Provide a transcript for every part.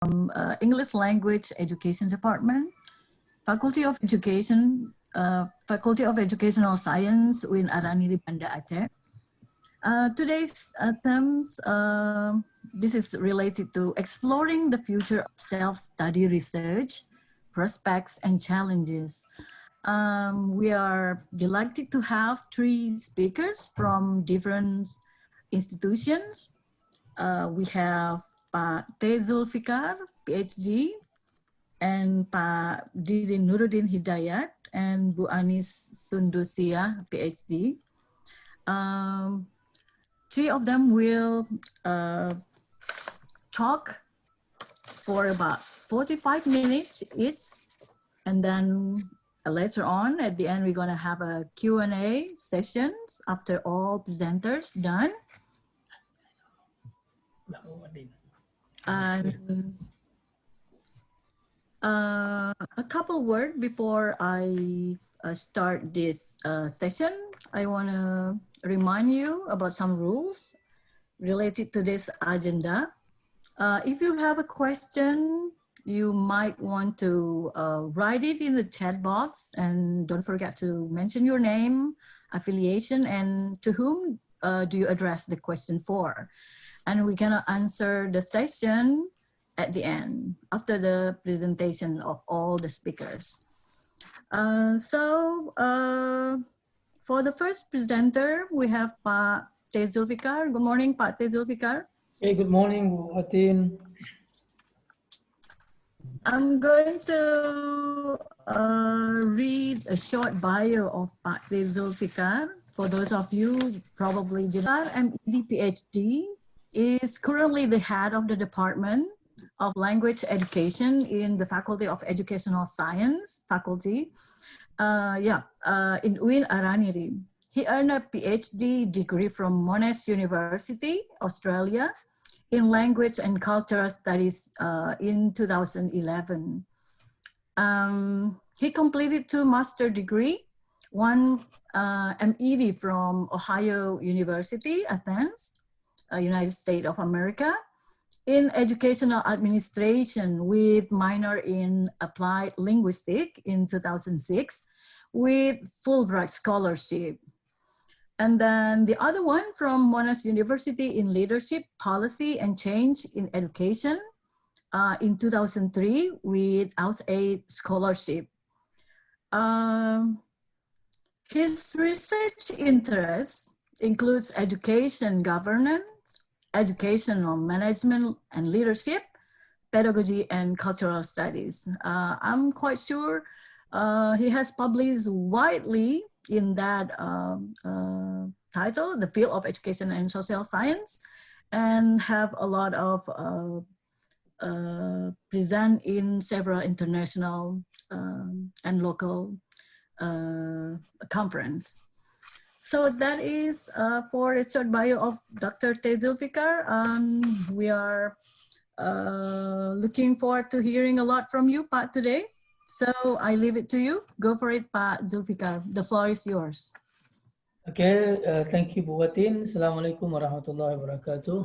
English Language Education Department, Faculty of Education, Faculty of Educational Science in Ar-Raniry, Banda, Aceh. Today's themes, this is related to exploring the future of self-study research, prospects and challenges. We are delighted to have three speakers from different institutions. We have Pak Zulfikar, PhD, and Pak Didin Nuruddin Hidayat, and Bu Anis Sundusiyah, PhD. Three of them will talk for about 45 minutes each, and then later on, at the end, we're going to have a Q&A sessions after all presenters done. And a couple words before I start this session. I want to remind you about some rules related to this agenda. If you have a question, you might want to write it in the chat box, and don't forget to mention your name, affiliation, and to whom do you address the question for. And we're gonna answer the session at the end, after the presentation of all the speakers. For the first presenter, we have Pak Zulfikar. Good morning, Pak Zulfikar. Hey, good morning, Qudwatin. I'm going to read a short bio of Pak Zulfikar. For those of you probably did not, MED PhD is currently the head of the Department of Language Education in the Faculty of Educational Science faculty, in UIN Ar-Raniry. He earned a PhD degree from Monash University, Australia, in Language and Cultural Studies in 2011. He completed 2 master degree, one MED from Ohio University, Athens, United States of America, in Educational Administration with minor in Applied Linguistics in 2006 with Fulbright Scholarship. And then the other one from Monash University in Leadership, Policy and Change in Education in 2003 with Outside Scholarship. His research interests includes education governance, educational management and leadership, pedagogy and cultural studies. I'm quite sure he has published widely in that title, the field of education and social science, and have a lot of present in several international and local conference. So that is for a short bio of Dr. Zulfikar. We are looking forward to hearing a lot from you, Pak, today. So I leave it to you. Go for it, Pak Zulfikar. The floor is yours. Okay, thank you, Qudwatin. Assalamualaikum warahmatullahi wabarakatuh.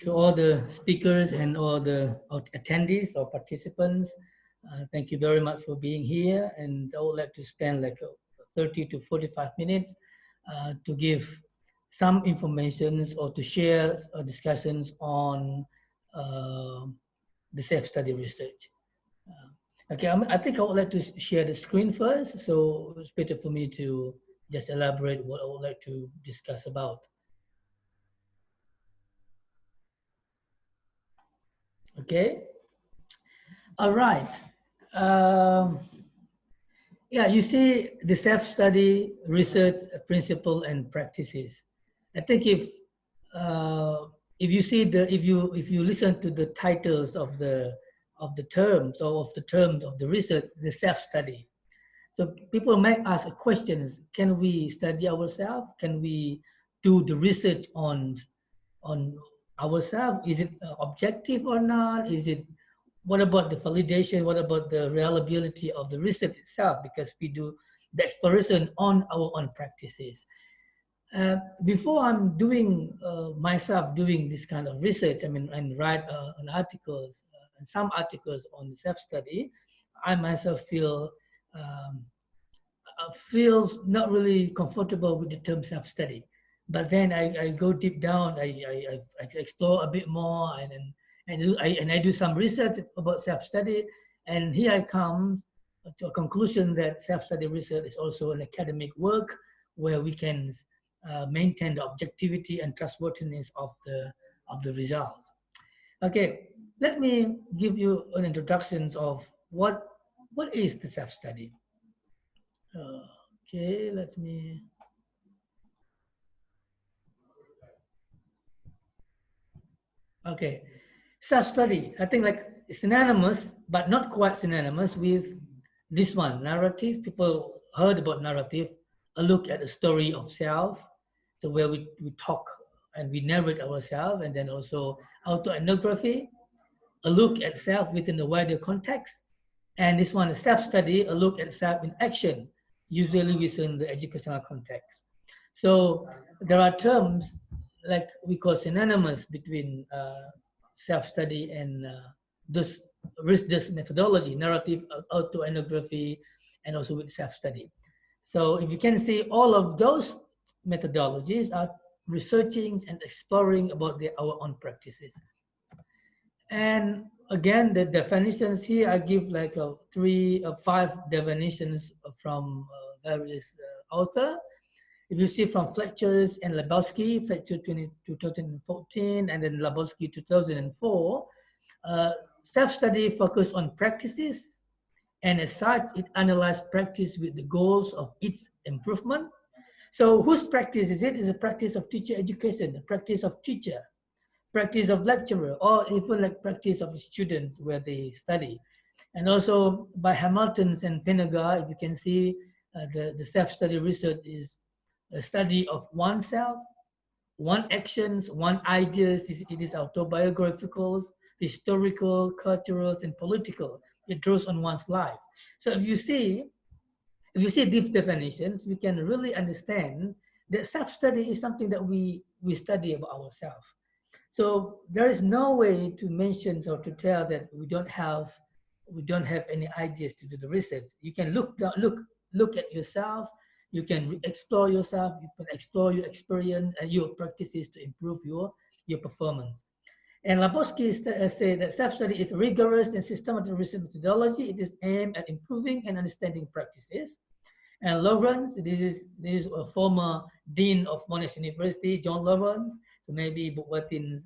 To all the speakers and all the attendees or participants, thank you very much for being here. And I would like to spend like 30 to 45 minutes to give some information or to share discussions on the self-study research. Okay, I think I would like to share the screen first, so it's better for me to just elaborate what I would like to discuss about. Okay, all right. Yeah, you see the self-study research principle and practices. I think if you see if you listen to the titles of the terms or of the research, the self-study. So people might ask questions: can we study ourselves? Can we do the research on ourselves? Is it objective or not? What about the validation? What about the reliability of the research itself? Because we do the exploration on our own practices. Before I'm doing myself doing this kind of research, I mean, and write an articles, and some articles on self-study, I myself um, feels not really comfortable with the term self-study. But then I go deep down, I explore a bit more, and I do some research about self-study, and here I come to a conclusion that self-study research is also an academic work where we can maintain the objectivity and trustworthiness of the results. Okay, let me give you an introduction of what is the self-study. Okay, let me. Okay, self-study. I think like synonymous, but not quite synonymous with this one, narrative. People heard about narrative, a look at the story of self, so where we talk and we narrate ourselves, and then also autoethnography, a look at self within the wider context. And this one is self-study, a look at self in action, usually within the educational context. So there are terms like we call synonymous between self-study and this methodology, narrative, autoethnography, and also with self-study. So if you can see, all of those methodologies are researching and exploring about our own practices. And again, the definitions here, I give like five definitions from various authors. If you see from Fletcher's and Lebowski, Fletcher 2014, and then Lebowski 2004, self-study focus on practices, and as such, it analyzed practice with the goals of its improvement. So whose practice is it? It's a practice of teacher education, the practice of teacher, practice of lecturer, or even like practice of students where they study. And also by Hamilton's and Penega, if you can see, the self-study research is a study of oneself, one actions, one ideas. It is autobiographical, historical, cultural, and political. It draws on one's life. So if you see these definitions, we can really understand that self-study is something that we study about ourselves. So there is no way to mention or to tell that we don't have any ideas to do the research. You can look at yourself. You can explore yourself. You can explore your experience and your practices to improve your performance. And Lebowski say that self-study is rigorous and systematic research methodology. It is aimed at improving and understanding practices. And Lawrence, this is a former dean of Monash University, John Lawrence. So maybe Qudwatin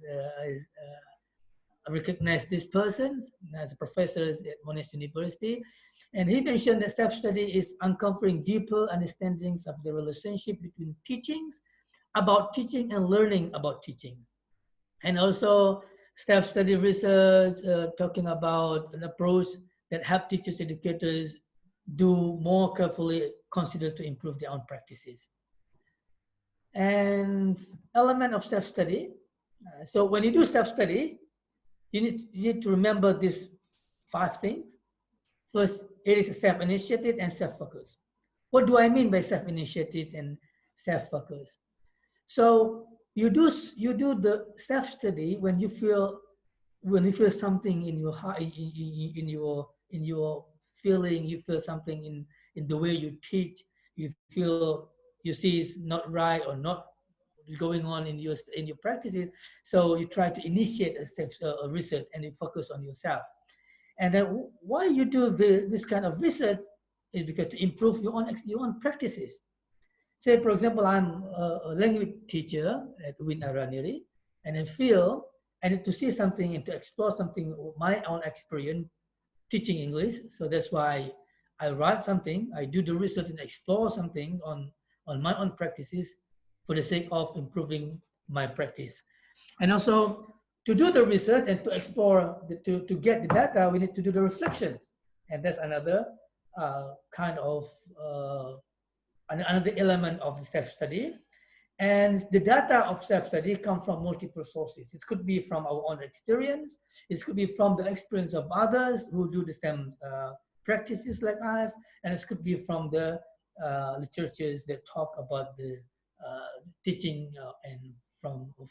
recognize this person as professors at Monash University. And he mentioned that self-study is uncovering deeper understandings of the relationship between teachings, about teaching, and learning about teachings. And also self-study research, talking about an approach that help teachers, educators do more carefully consider to improve their own practices. And element of self-study. So when you do self-study, you need to remember these 5 things. First, it is self-initiated and self-focused. What do I mean by self-initiated and self-focused? So you do the self-study when you feel something in your heart, in your feeling, you feel something in the way you teach, you see it's not right or not going on in your practices. So you try to initiate a research and you focus on yourself. And then why you do this kind of research is because to improve your own practices. Say, for example, I'm a language teacher at Ar-Raniry, and I feel I need to see something and to explore something, my own experience teaching English. So that's why I write something, I do the research and explore something on my own practices for the sake of improving my practice. And also to do the research and to explore, to get the data, we need to do the reflections. And that's another kind of, another element of the self-study. And the data of self-study come from multiple sources. It could be from our own experience. It could be from the experience of others who do the same practices like us. And it could be from the literatures that talk about the teaching and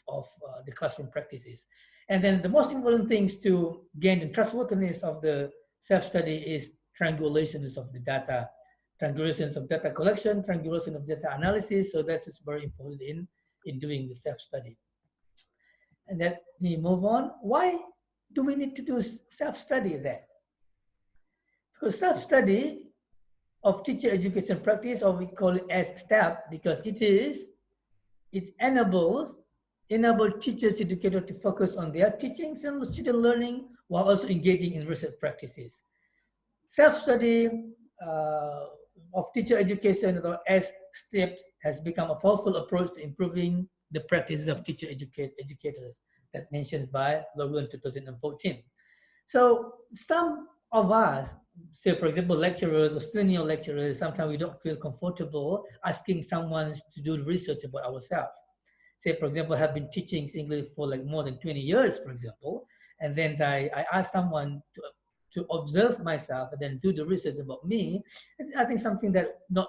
of the classroom practices. And then the most important things to gain the trustworthiness of the self-study is triangulations of the data, triangulations of data collection, triangulation of data analysis. So that's just very important in doing the self-study. And let me move on. Why do we need to do self-study then? Because self-study of teacher education practice, or we call it as STEP, because it enables teachers, educators to focus on their teachings and student learning while also engaging in research practices. Self-study of teacher education, or as STEPs, has become a powerful approach to improving the practices of teacher educators, that mentioned by Logan 2014. So some of us, say for example, lecturers or senior lecturers, sometimes we don't feel comfortable asking someone to do research about ourselves. Say for example, I have been teaching English for like more than 20 years, for example, and then I ask someone to observe myself and then do the research about me. I think something that not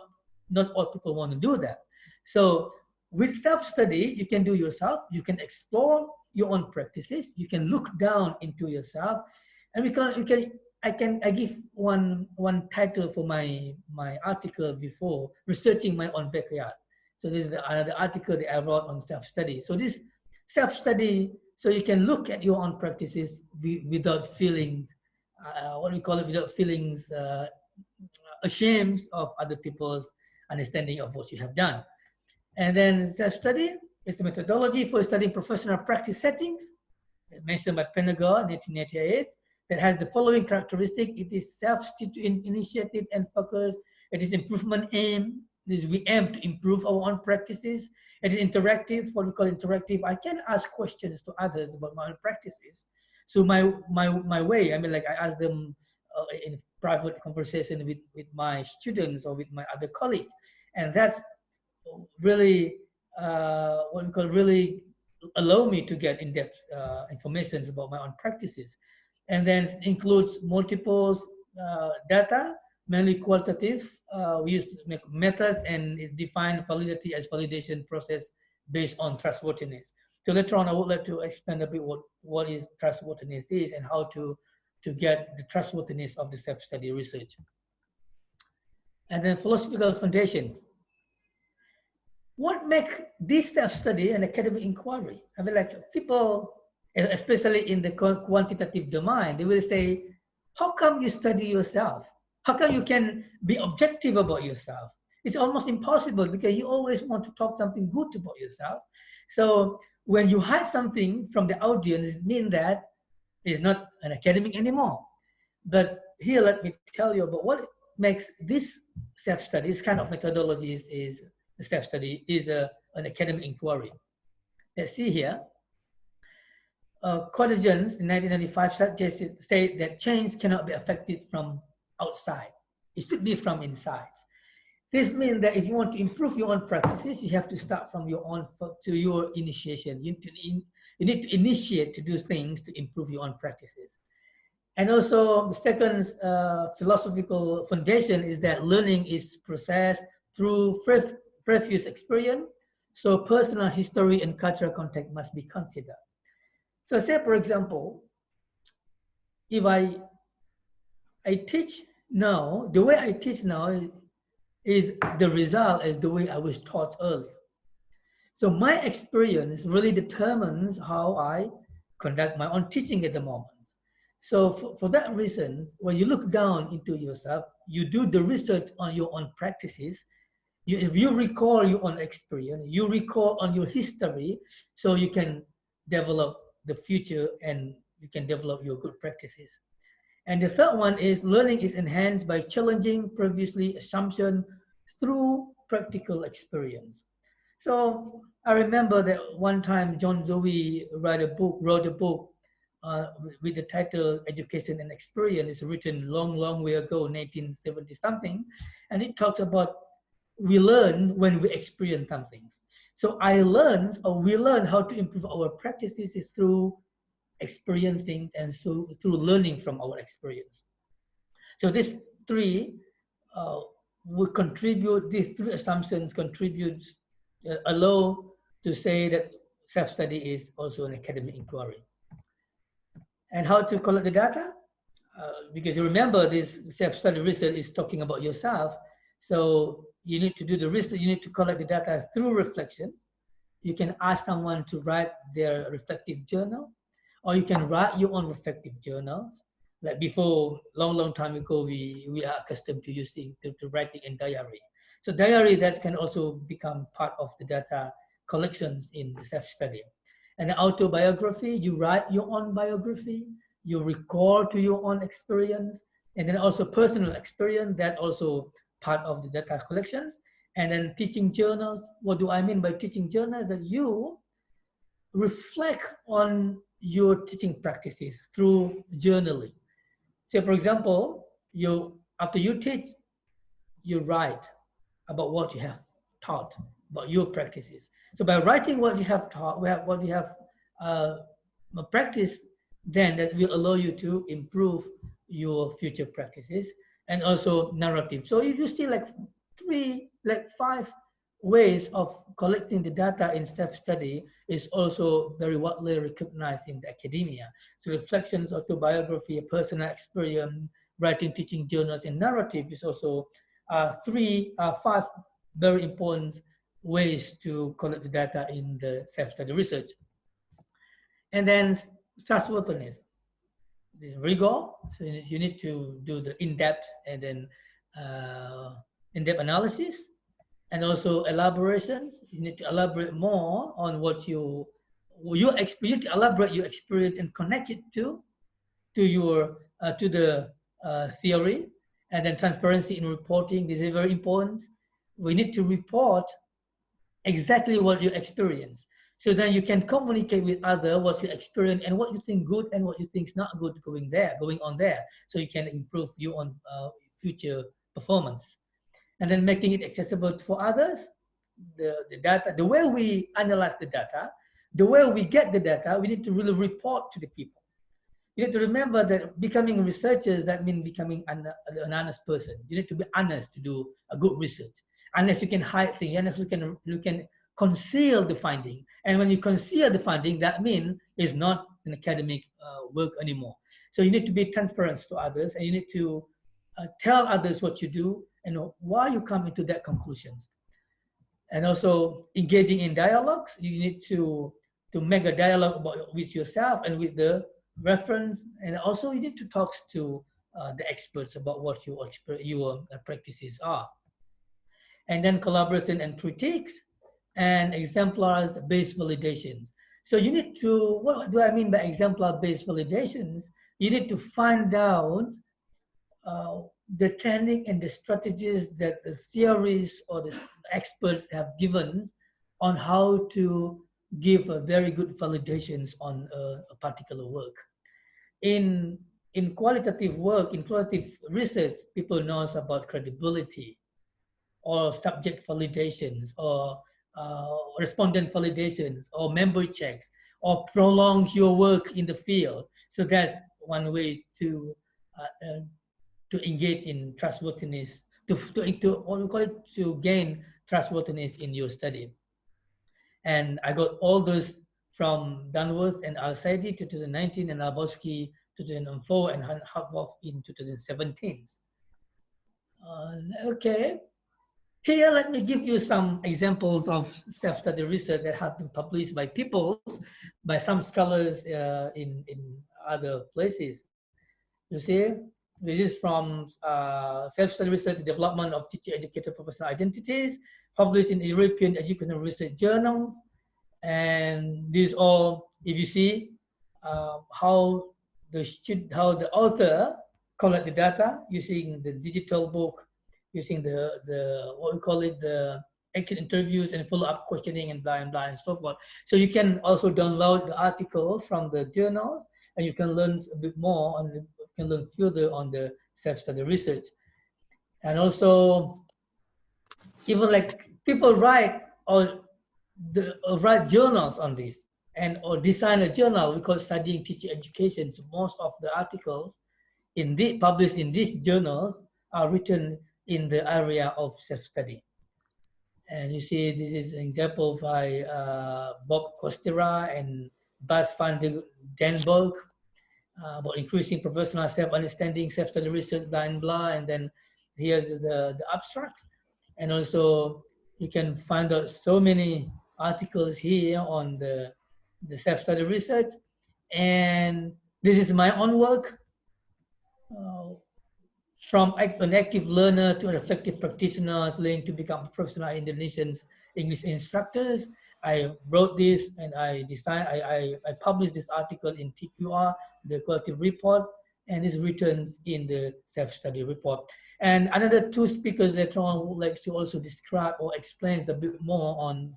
all people want to do that. So with self-study, you can do yourself, you can explore your own practices, you can look down into yourself, and I give one title for my article before, researching my own backyard. So this is the article that I wrote on self-study. So this self-study, so you can look at your own practices without feelings, without feelings ashamed of other people's understanding of what you have done. And then self-study is the methodology for studying professional practice settings, mentioned by Penagor, 1988, that has the following characteristic. It is self-initiated and focused. It is improvement aim. We aim to improve our own practices. It is interactive, what we call interactive. I can ask questions to others about my own practices. So my way, I mean, like I ask them in private conversation with my students or with my other colleague. And that's really what we call really allow me to get in-depth information about my own practices. And then it includes multiple data, mainly qualitative. We use to make methods, and it define validity as validation process based on trustworthiness. So later on, I would like to expand a bit what is trustworthiness is and how to get the trustworthiness of the self-study research. And then philosophical foundations. What makes this self-study an academic inquiry? I mean, like people, especially in the quantitative domain, they will say, how come you study yourself? How come you can be objective about yourself? It's almost impossible because you always want to talk something good about yourself. So when you hide something from the audience, it means that it's not an academic anymore. But here, let me tell you about what makes this self-study, this kind of methodology is the self-study is an academic inquiry. Let's see here. Codigence in 1995 say that change cannot be affected from outside. It should be from inside. This means that if you want to improve your own practices, you have to start from your own to your initiation. You need to initiate to do things to improve your own practices. And also the second philosophical foundation is that learning is processed through previous experience. So personal history and cultural context must be considered. So say, for example, if I teach now, the way I teach now is the result is the way I was taught earlier. So my experience really determines how I conduct my own teaching at the moment. So for that reason, when you look down into yourself, you do the research on your own practices. If you recall your own experience, you recall on your history, so you can develop the future and you can develop your good practices. And the third one is learning is enhanced by challenging previously assumption through practical experience. So I remember that one time John Dewey wrote a book with the title Education and Experience. It's written long way ago, 1970 something. And it talks about we learn when we experience something. So we learn how to improve our practices is through experiencing and so through learning from our experience. So these three would contribute, these three assumptions contribute allow to say that self-study is also an academic inquiry. And how to collect the data? Because you remember this self-study research is talking about yourself. So you need to do the research, you need to collect the data through reflection. You can ask someone to write their reflective journal, or you can write your own reflective journals. Like before, long time ago, we are accustomed to using to writing in diary. So diary that can also become part of the data collections in the self-study. And the autobiography, you write your own biography, you recall to your own experience, and then also personal experience, that also part of the data collections. And then teaching journals. What do I mean by teaching journals? That you reflect on your teaching practices through journaling. So for example, after you teach, you write about what you have taught, about your practices. So by writing what you have taught, what you have practiced, then that will allow you to improve your future practices. And also narrative. So if you see like 5 ways of collecting the data in self-study is also very widely recognized in the academia. So reflections, autobiography, personal experience, writing, teaching journals, and narrative is also 5 very important ways to collect the data in the self-study research. And then trustworthiness. This rigor, so you need to do the in-depth and then in-depth analysis, and also elaborations. You need to elaborate more on what you experience, elaborate your experience and connect it to your to the theory. And then transparency in reporting. This is very important. We need to report exactly what you experience. So then you can communicate with others what you experience and what you think good and what you think is not good going on there. So you can improve your own future performance. And then making it accessible for others, the data, the way we analyze the data, the way we get the data, we need to really report to the people. You need to remember that becoming researchers, that means becoming an honest person. You need to be honest to do a good research. Unless you can hide things, unless you can conceal the finding. And when you conceal the finding, that means it's not an academic work anymore. So you need to be transparent to others, and you need to tell others what you do and why you come into that conclusions. And also engaging in dialogues. You need to make a dialogue with yourself and with the reference. And also you need to talk to the experts about what your practices are. And then collaboration and critiques, and exemplar-based validations. So you need to, what do I mean by exemplar-based validations? You need to find out the technique and the strategies that the theories or the experts have given on how to give a very good validations on a particular work. In qualitative work, in qualitative research, people knows about credibility or subject validations or respondent validations or member checks or prolong your work in the field. So that's one way to engage in trustworthiness, to gain trustworthiness in your study. And I got all those from Dunworth and Al-Saidi 2019 and Albowski 2004 and Hartwolf in 2017. Okay. Here, let me give you some examples of self-study research that have been published by some scholars in other places. You see, this is from self-study research, development of teacher-educator professional identities, published in European Educational Research Journals. And these all, if you see how the author collect the data using the digital book, using the what we call it, the exit interviews and follow-up questioning and blah and so forth. So you can also download the article from the journals, and you can learn a bit more and you can learn further on the self-study research. And also, even like people write write journals on this, or design a journal. We call studying teacher education. So most of the articles published in these journals are written in the area of self-study. And you see, this is an example by Bob Costera and Bas van den Berg about increasing professional self-understanding, self-study research, blah, and blah. And then here's the abstracts. And also you can find out so many articles here on the self-study research. And this is my own work. From an active learner to an effective practitioner, learning to become professional Indonesian English instructors. I wrote this and I published this article in TQR, the qualitative report, and it's written in the self-study report. And another two speakers later on would like to also describe or explain a bit more on,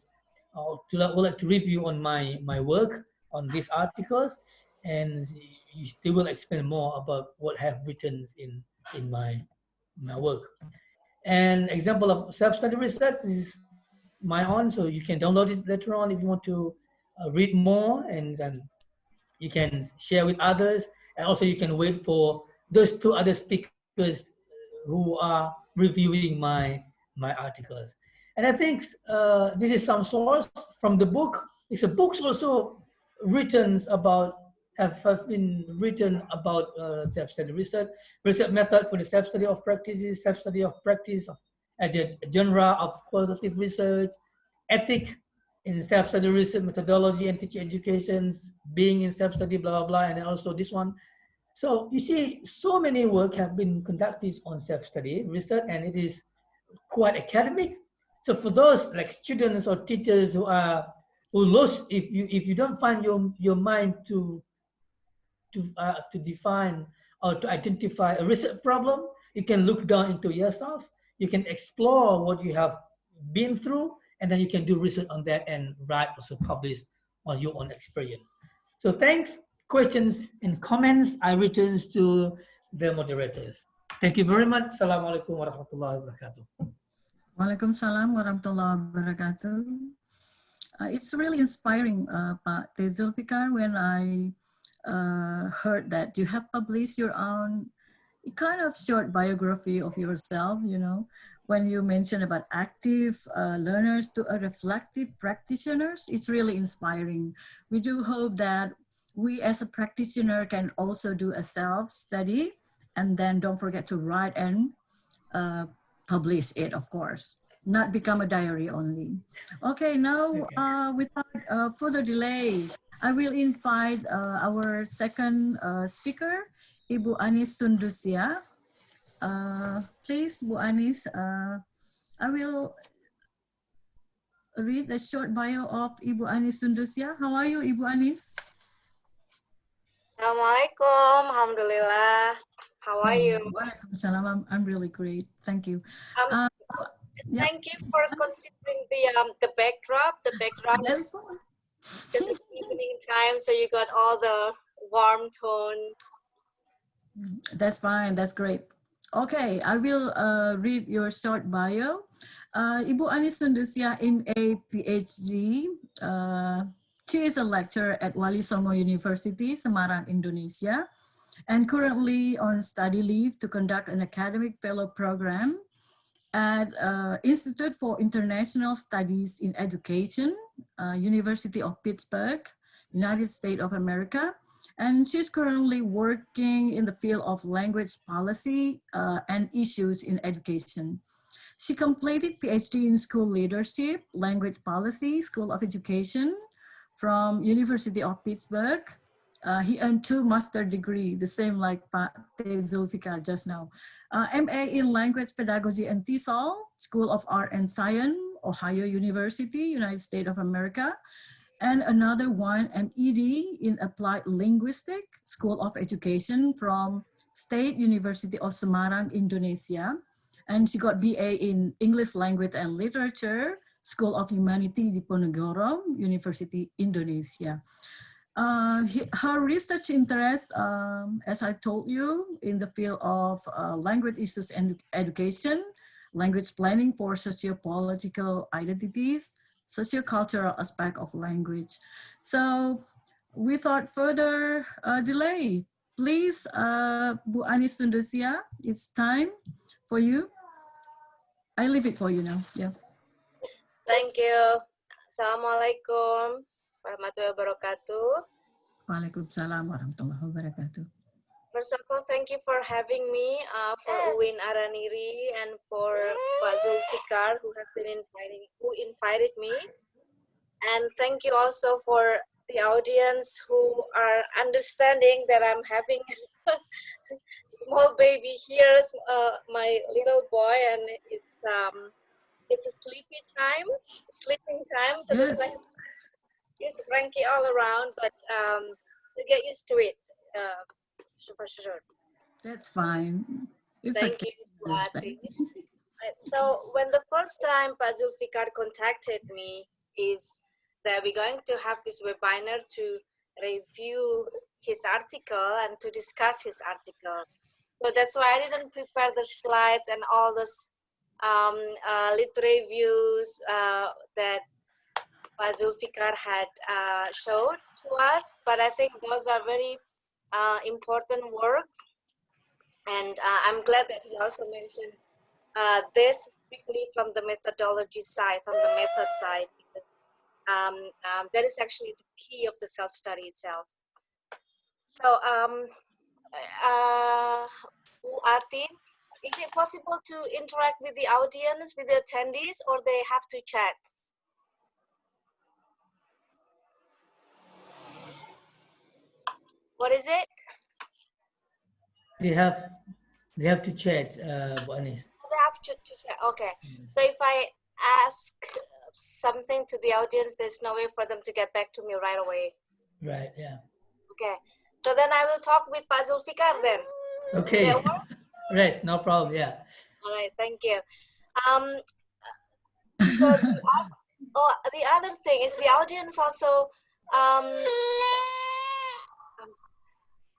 would like to review on my work on these articles, and they will explain more about what I have written in my work. An example of self-study research is my own, so you can download it later on if you want to read more, and you can share with others, and also you can wait for those two other speakers who are reviewing my articles. And I think this is some source from the book. It's a books also written about have been written about self-study research method for the self-study of practices, self-study of practice of as a genre of qualitative research, ethic in self-study research methodology and teaching educations, being in self-study, blah, blah, blah, and then also this one. So you see, so many work have been conducted on self-study research, and it is quite academic. So for those like students or teachers who lose, if you don't find your mind to define or to identify a research problem, you can look down into yourself. You can explore what you have been through, and then you can do research on that and write, also publish on your own experience. So thanks, questions and comments I return to the moderators. Thank you very much. Assalamualaikum warahmatullahi wabarakatuh. Waalaikumsalam warahmatullahi wabarakatuh. It's really inspiring, Pak Zulfikar, when I heard that you have published your own kind of short biography of yourself, you know, when you mentioned about active learners to a reflective practitioners. It's really inspiring. We do hope that we as a practitioner can also do a self-study, and then don't forget to write and publish it, of course, not become a diary only. Okay, now without further delay, I will invite our second speaker, Ibu Anis Sundusiyah. Please, Bu Anis, I will read a short bio of Ibu Anis Sundusiyah. How are you, Ibu Anis? Assalamualaikum, alhamdulillah. How are you? Waalaikumsalam. I'm really great. Thank you. Thank you for considering the backdrop. The backdrop is because it's evening time, so you got all the warm tone. That's fine. That's great. Okay, I will read your short bio. Ibu Anis Sundusiyah, MA, PhD. She is a lecturer at Walisongo University, Semarang, Indonesia, and currently on study leave to conduct an academic fellow program at Institute for International Studies in Education, University of Pittsburgh, United States of America. And she's currently working in the field of language policy and issues in education. She completed PhD in school leadership, language policy, School of Education from University of Pittsburgh. He earned 2 master's degrees, the same like Pak Zulfikar just now. MA in language pedagogy and TESOL, School of Art and Science, Ohio University, United States of America. And another one, MED in Applied Linguistics, School of Education from State University of Semarang, Indonesia. And she got BA in English Language and Literature, School of Humanity, Diponegoro, University, Indonesia. Her research interests, as I told you, in the field of language issues and education, language planning for socio-political identities, sociocultural aspect of language. So without further delay, please, Bu Anis Sundusiyah, it's time for you. I leave it for you now. Yeah. Thank you. Assalamualaikum warahmatullahi wabarakatuh. Waalaikumsalam warahmatullahi wabarakatuh. First of all, thank you for having me, for Uwin Ar-Raniry and for Pak Zulfikar who invited me. And thank you also for the audience who are understanding that I'm having a small baby here, my little boy, and it's a sleeping time, so Yes. he's cranky all around, but to get used to it, for sure. That's fine. It's Thank okay. you, Qudwatin. So when the first time Pak Zulfikar contacted me is that we're going to have this webinar to review his article and to discuss his article. So that's why I didn't prepare the slides and all those lit reviews that Pak Zulfikar had showed to us. But I think those are very important works. And I'm glad that he also mentioned this strictly from the methodology side, from the method side, because that is actually the key of the self-study itself. So, Artin, is it possible to interact with the audience, with the attendees, or they have to chat? What is it? They have to chat, Bu Anis. They have to chat. Okay. So if I ask something to the audience, there's no way for them to get back to me right away. Right. Yeah. Okay. So then I will talk with Pak Zulfikar then. Okay. Right. No problem. Yeah. All right. Thank you. So the other thing is the audience also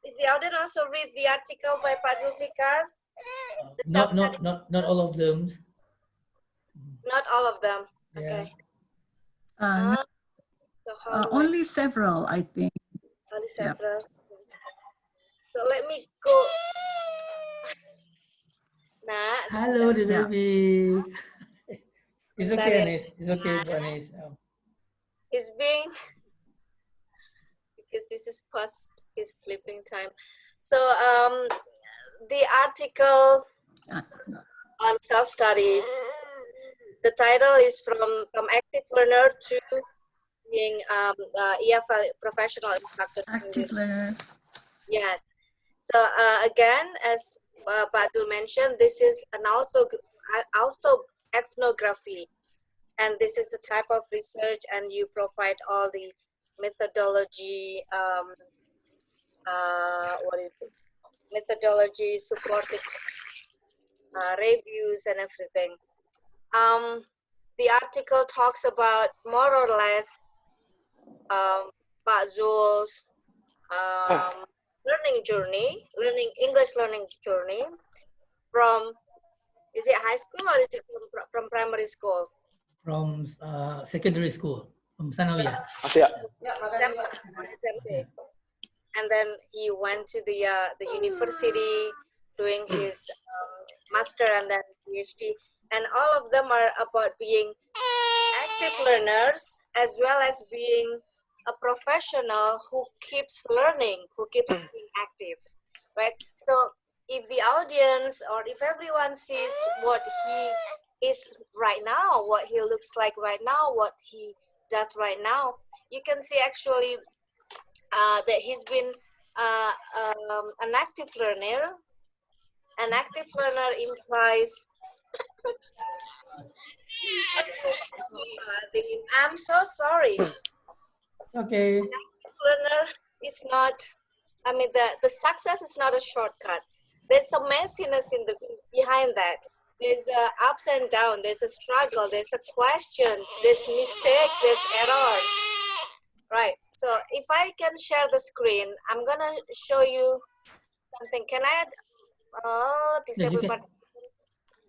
is the audience also read the article by Pak Zulfikar? Not all of them. Not all of them. Yeah. Okay. Only several, I think. Only several. Yep. So let me go. Nah. Hello, the baby. It's okay, ya. Anis. It's okay, Anis. He's being, because this is past his sleeping time. So the article on self-study, the title is from active learner to being professional instructor. Active learner. Yes. So again, as Pak Dul mentioned, this is an autoethnography, and this is the type of research, and you provide all the methodology. What is it? Methodology, supported reviews, and everything. The article talks about more or less Pak Zul's English learning journey from, is it high school or is it from primary school? From secondary school, from Sanawiyah. And then he went to the university doing his master and then PhD. And all of them are about being active learners as well as being a professional who keeps learning, who keeps being active, right? So if the audience or if everyone sees what he is right now, what he looks like right now, what he does right now, you can see actually that he's been an active learner. An active learner implies I'm so sorry. Okay. An active learner is not, I mean, the success is not a shortcut. There's some messiness behind that. There's ups and downs, there's a struggle, there's a questions, there's mistakes, there's errors. Right, so if I can share the screen, I'm gonna show you something. Can I disable participants?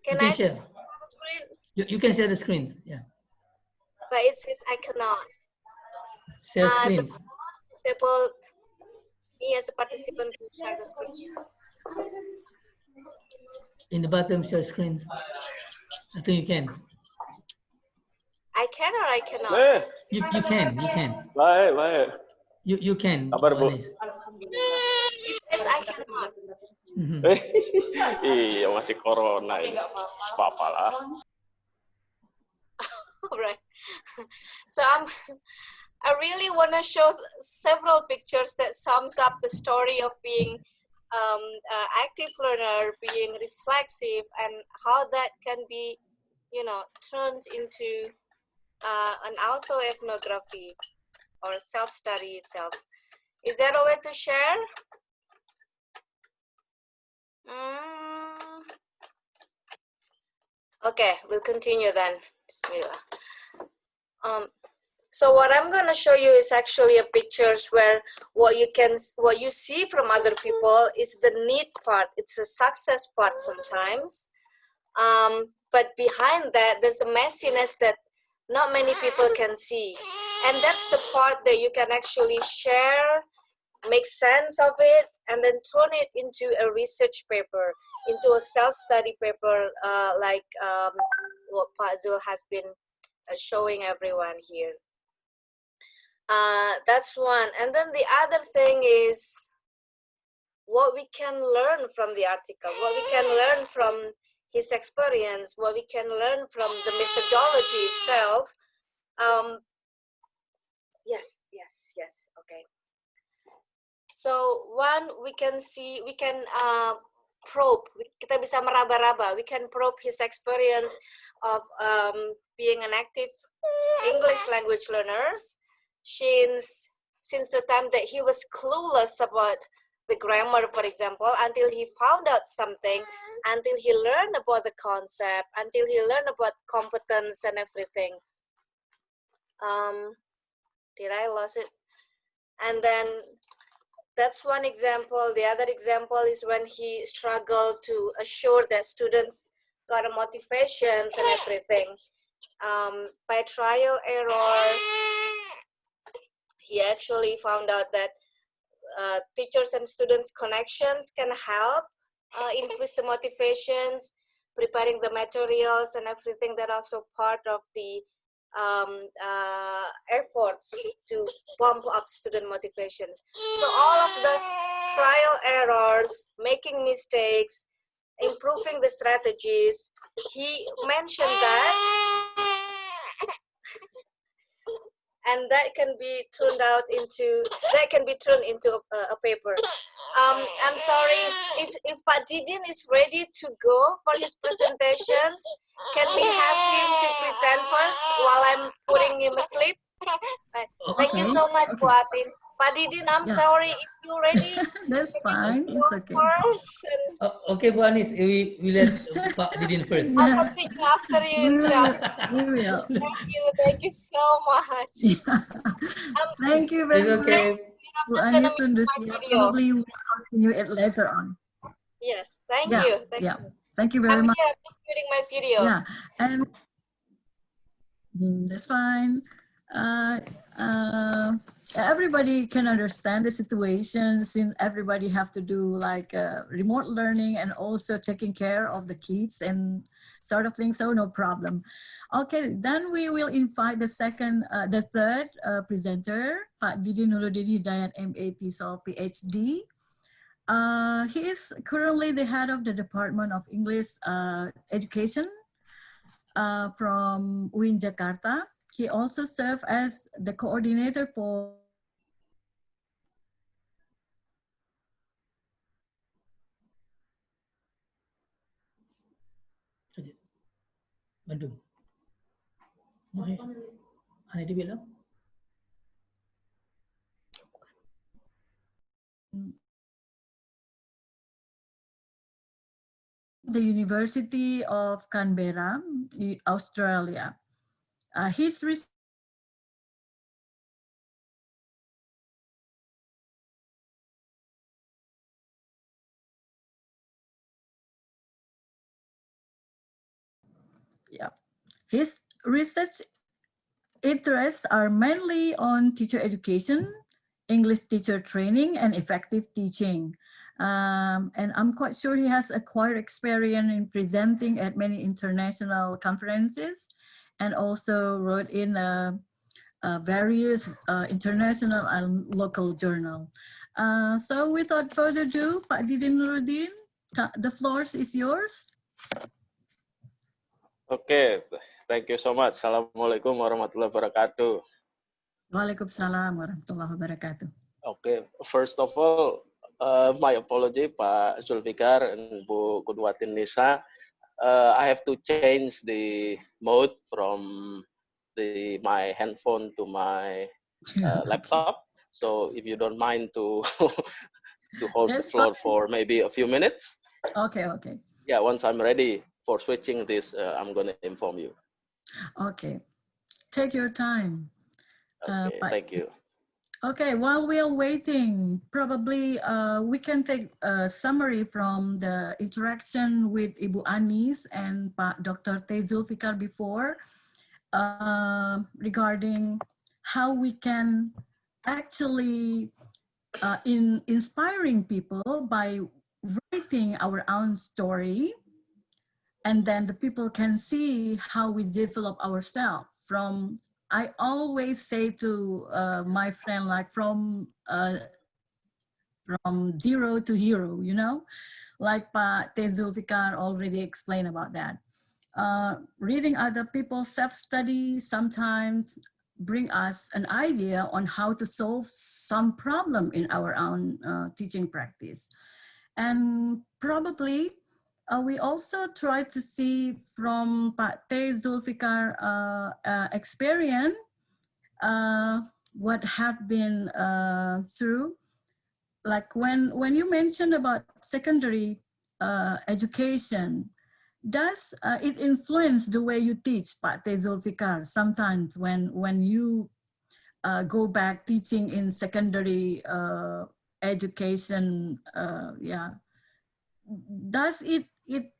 Can I share the screen? You can share the screen, yeah. But it says I cannot. Share screens. Disabled me as a participant to share the screen. In the bottom, share screens. I think you can. I can or I cannot? You can. Baik. You can. Kabar, Bu? Anis. It says I cannot. Iya, masih corona ini. Apa-apa lah. Right. So I really want to show several pictures that sums up the story of being active learner, being reflexive, and how that can be, turned into an autoethnography or self-study itself. Is there a way to share? Okay, we'll continue then. Bismillah. So what I'm going to show you is actually a pictures where what you see from other people is the neat part. It's a success part sometimes. But behind that, there's a messiness that not many people can see. And that's the part that you can actually share, make sense of it, and then turn it into a research paper, into a self-study paper, like what Pak Zul has been showing everyone here. That's one. And then the other thing is what we can learn from the article, what we can learn from his experience, what we can learn from the methodology itself. Yes, okay. So one, we can probe, kita bisa meraba-raba, we can probe his experience of being an active English language learners since the time that he was clueless about the grammar, for example, until he found out something, until he learned about the concept, until he learned about competence and everything. Did I lose it? And then that's one example. The other example is when he struggled to assure that students got a motivations and everything. By trial error, he actually found out that teachers and students' connections can help increase the motivations, preparing the materials and everything that are also part of the efforts to bump up student motivations. So all of those trial errors, making mistakes, improving the strategies, he mentioned that, and that can be turned into a paper. I'm sorry, if Pak Didin is ready to go for his presentations, can we have him to present first while I'm putting him asleep? Right. Thank you so much, Qudwatin. Pak Didin, I'm sorry, if you're ready. That's fine, it's okay. First, Okay, Bu Anis, we let Pak Didin first. I'll continue after you, inshallah. We will. Thank you so much. Thank you very It's okay. much. Sundusiyah. Probably we'll continue it later on. Yes, thank you. Thank you very much. I'm just muting my video. Yeah, and that's fine. Everybody can understand the situation since everybody have to do like remote learning and also taking care of the kids and sort of thing, so no problem. Okay, then we will invite the third presenter, Pak Didin Nuruddin Hidayat, MA TESOL PhD. He is currently the head of the Department of English Education from UIN Jakarta. He also served as the coordinator for Bandung. Ada di bilang? the University of Canberra, Australia. His research His research interests are mainly on teacher education, English teacher training, and effective teaching. And I'm quite sure he has acquired experience in presenting at many international conferences and also wrote in various international and local journal. So without further ado, Pak Didin Nuruddin, the floor is yours. Okay, thank you so much. Assalamualaikum warahmatullahi wabarakatuh. Waalaikumsalam warahmatullahi wabarakatuh. Okay, first of all, my apology, Pak Zulfikar and Bu Qudwatin Nisa. I have to change the mode from my handphone to my laptop. So if you don't mind to to hold the That's floor fine. for maybe a few minutes. Okay, okay. Yeah, once I'm ready for switching this, I'm going to inform you. Okay, take your time. Okay, thank you. Okay, while we are waiting, probably we can take a summary from the interaction with Ibu Anis and Pak Dr. Zulfikar before regarding how we can actually inspiring people by writing our own story, and then the people can see how we develop ourselves from. I always say to my friend, like from zero to hero, you know, like Pak Zulfikar already explained about that. Reading other people's self-study sometimes bring us an idea on how to solve some problem in our own teaching practice. And probably we also try to see from Pak Zulfikar experience what have been through. Like when you mentioned about secondary education, does it influence the way you teach, Pak Zulfikar? Sometimes when you go back teaching in secondary education, does it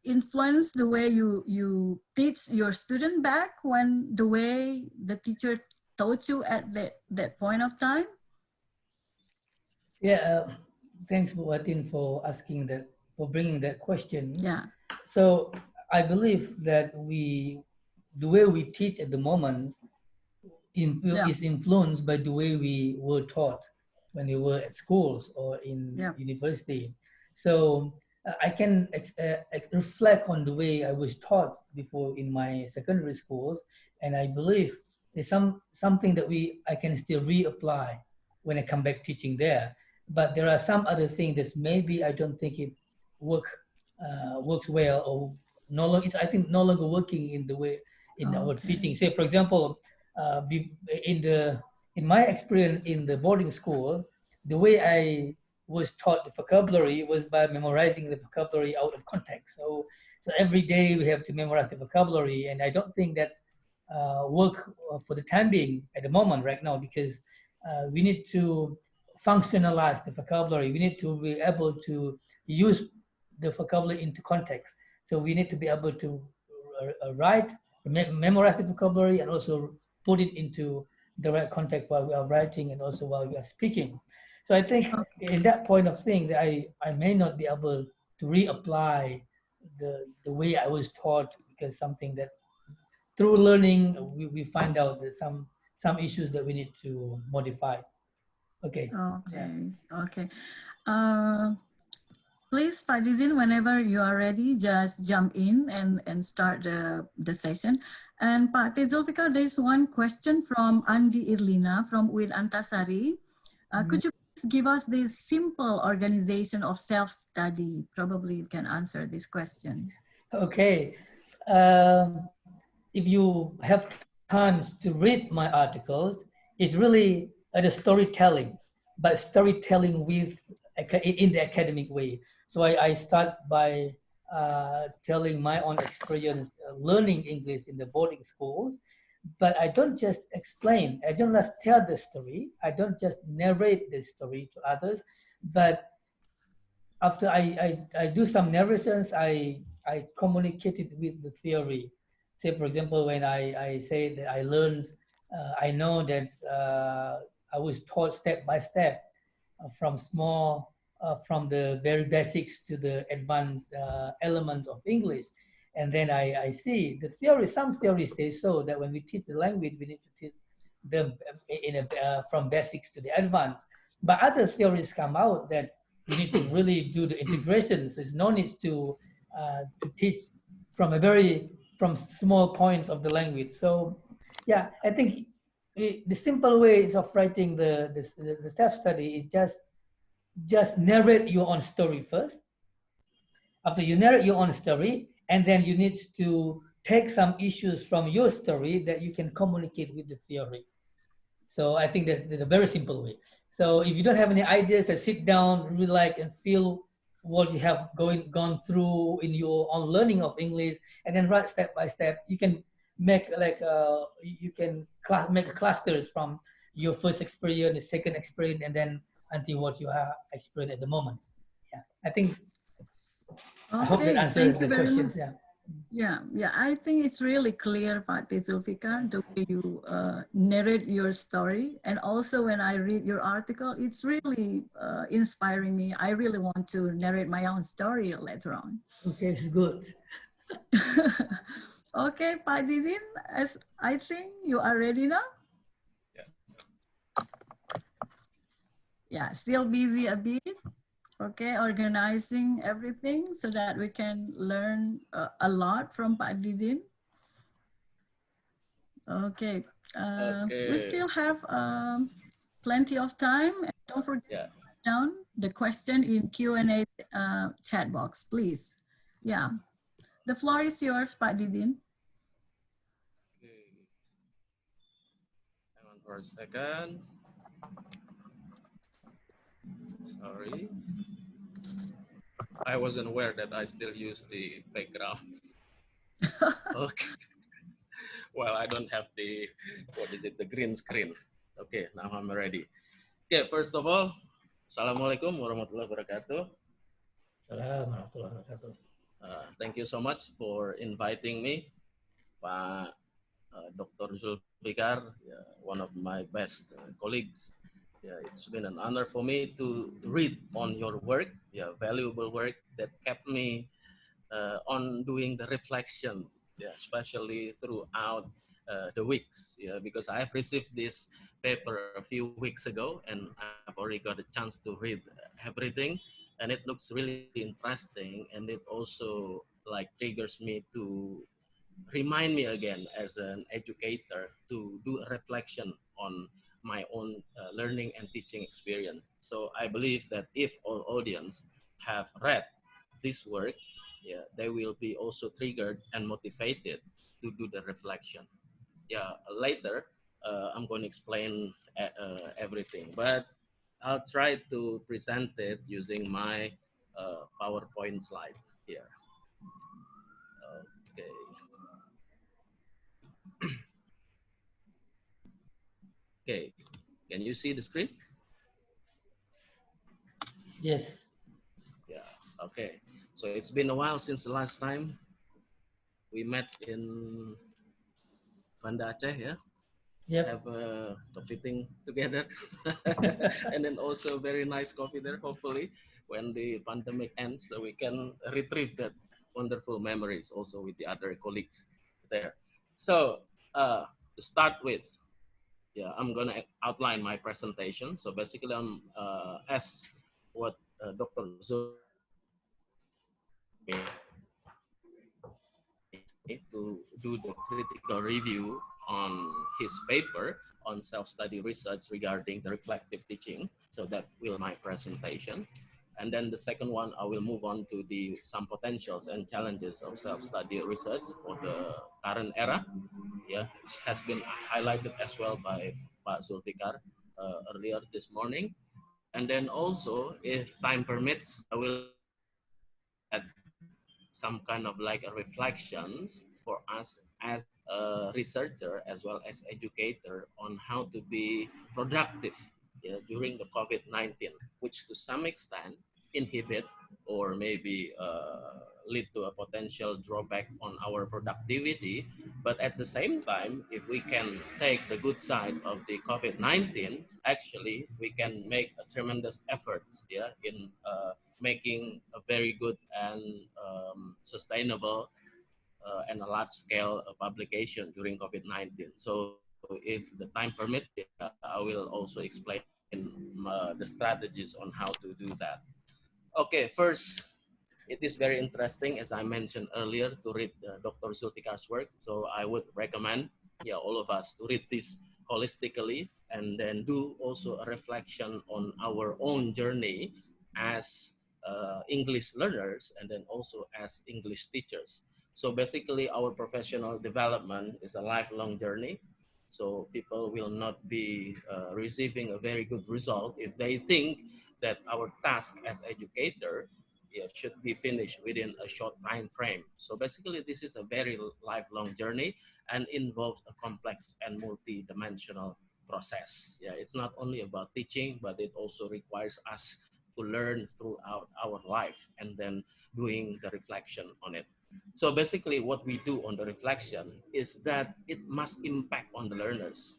influence the way you teach your student back when the way the teacher taught you at that point of time? Yeah, thanks, Qudwatin, for asking that, for bringing that question. Yeah. So I believe that the way we teach at the moment is influenced by the way we were taught when we were at schools or in university. So I can reflect on the way I was taught before in my secondary schools, and I believe there's something that I can still reapply when I come back teaching there. But there are some other things that maybe I don't think it works well, or no longer. I think no longer working in the way in our teaching. Say, for example, in my experience in the boarding school, the way I was taught the vocabulary was by memorizing the vocabulary out of context. So every day we have to memorize the vocabulary, and I don't think that work for the time being at the moment right now, because we need to functionalize the vocabulary. We need to be able to use the vocabulary into context. So we need to be able to write, memorize the vocabulary, and also put it into the right context while we are writing and also while we are speaking. So I think in that point of things, I may not be able to reapply the way I was taught, because something that through learning we find out that some issues that we need to modify. Okay. Okay. Yeah. Okay. Please, Pak Didin, whenever you are ready, just jump in and start the session. And Pak Zulfikar, there's one question from Andi Irlina from UIN Antasari. Could you please give us the simple organization of self-study? Probably you can answer this question. Okay. If you have time to read my articles, it's really the storytelling, but storytelling in the academic way. So I start by telling my own experience learning English in the boarding schools, but I don't just explain, I don't just tell the story, I don't just narrate the story to others, but after I do some narrations, I communicate it with the theory. Say, for example, when I say that I learned, I know that I was taught step by step from the very basics to the advanced elements of English. And then I see the theory, some theories say so, that when we teach the language, we need to teach them from basics to the advanced. But other theories come out that you need to really do the integration. So it's no need to teach from small points of the language. So yeah, I think the simple ways of writing the self-study is just narrate your own story first. After you narrate your own story, and then you need to take some issues from your story that you can communicate with the theory. So I think that's a very simple way. So if you don't have any ideas, then sit down, relax, and feel what you have gone through in your own learning of English, and then write step by step. You can make make clusters from your first experience, the second experience, and then until what you have experienced at the moment. Yeah, I think. I hope that Okay, answers thank you the very questions. much. Yeah. Yeah, I think it's really clear, Pak Zulfikar, the way you narrate your story. And also when I read your article, it's really inspiring me. I really want to narrate my own story later on. Okay, it's good. Okay, Pak Didin, as I think you are ready now? Yeah. Yeah, still busy a bit. Okay, organizing everything so that we can learn a lot from Pak Didin. Okay, we still have plenty of time. And don't forget to write down the question in Q&A chat box, please. Yeah, the floor is yours, Pak Didin. Okay. Hang on for a second. Sorry. I wasn't aware that I still use the background. Okay. Well, I don't have the, the green screen. Okay, now I'm ready. Okay, first of all, Assalamualaikum warahmatullahi wabarakatuh. Assalamualaikum warahmatullahi wabarakatuh. Thank you so much for inviting me, Pak Dr. Zulfikar, one of my best colleagues. Yeah, it's been an honor for me to read on your work, valuable work that kept me on doing the reflection, especially throughout the weeks, because I've received this paper a few weeks ago and I've already got a chance to read everything, and it looks really interesting, and it also like triggers me to remind me again as an educator to do a reflection on my own learning and teaching experience. So I believe that if all audience have read this work, they will be also triggered and motivated to do the reflection. Later I'm going to explain everything, but I'll try to present it using my PowerPoint slide here. Okay. Okay, can you see the screen? Yes. Yeah, okay. So it's been a while since the last time we met in Banda Aceh, yeah? Yep. Have a coffee thing together. And then also very nice coffee there, hopefully, when the pandemic ends, so we can retrieve that wonderful memories also with the other colleagues there. So to start with, I'm going to outline my presentation. So basically, I'm as what Dr. Zul to do the critical review on his paper on self-study research regarding the reflective teaching. So that will be my presentation. And then the second one, I will move on to some potentials and challenges of self-study research for the current era, which has been highlighted as well by Pak Zulfikar earlier this morning. And then also, if time permits, I will add some kind of like a reflections for us as a researcher as well as educator on how to be productive during the COVID-19, which to some extent inhibit or maybe lead to a potential drawback on our productivity. But at the same time, if we can take the good side of the COVID-19, actually we can make a tremendous effort in making a very good and sustainable and a large-scale publication during COVID-19. So if the time permits, I will also explain the strategies on how to do that. Okay, first, it is very interesting, as I mentioned earlier, to read Dr. Zulfikar's work. So I would recommend, all of us to read this holistically and then do also a reflection on our own journey as English learners and then also as English teachers. So basically, our professional development is a lifelong journey. So people will not be receiving a very good result if they think that our task as educator should be finished within a short time frame. So basically, this is a very lifelong journey and involves a complex and multi-dimensional process. Yeah, it's not only about teaching, but it also requires us to learn throughout our life and then doing the reflection on it. So basically, what we do on the reflection is that it must impact on the learners.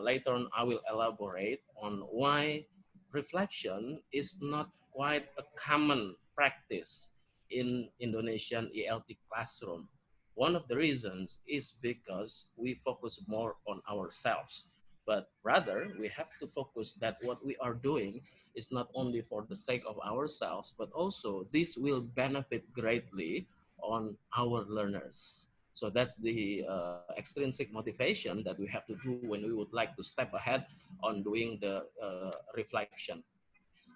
Later on, I will elaborate on why reflection is not quite a common practice in Indonesian ELT classroom. One of the reasons is because we focus more on ourselves, but rather we have to focus that what we are doing is not only for the sake of ourselves, but also this will benefit greatly on our learners. So that's the extrinsic motivation that we have to do when we would like to step ahead on doing the reflection.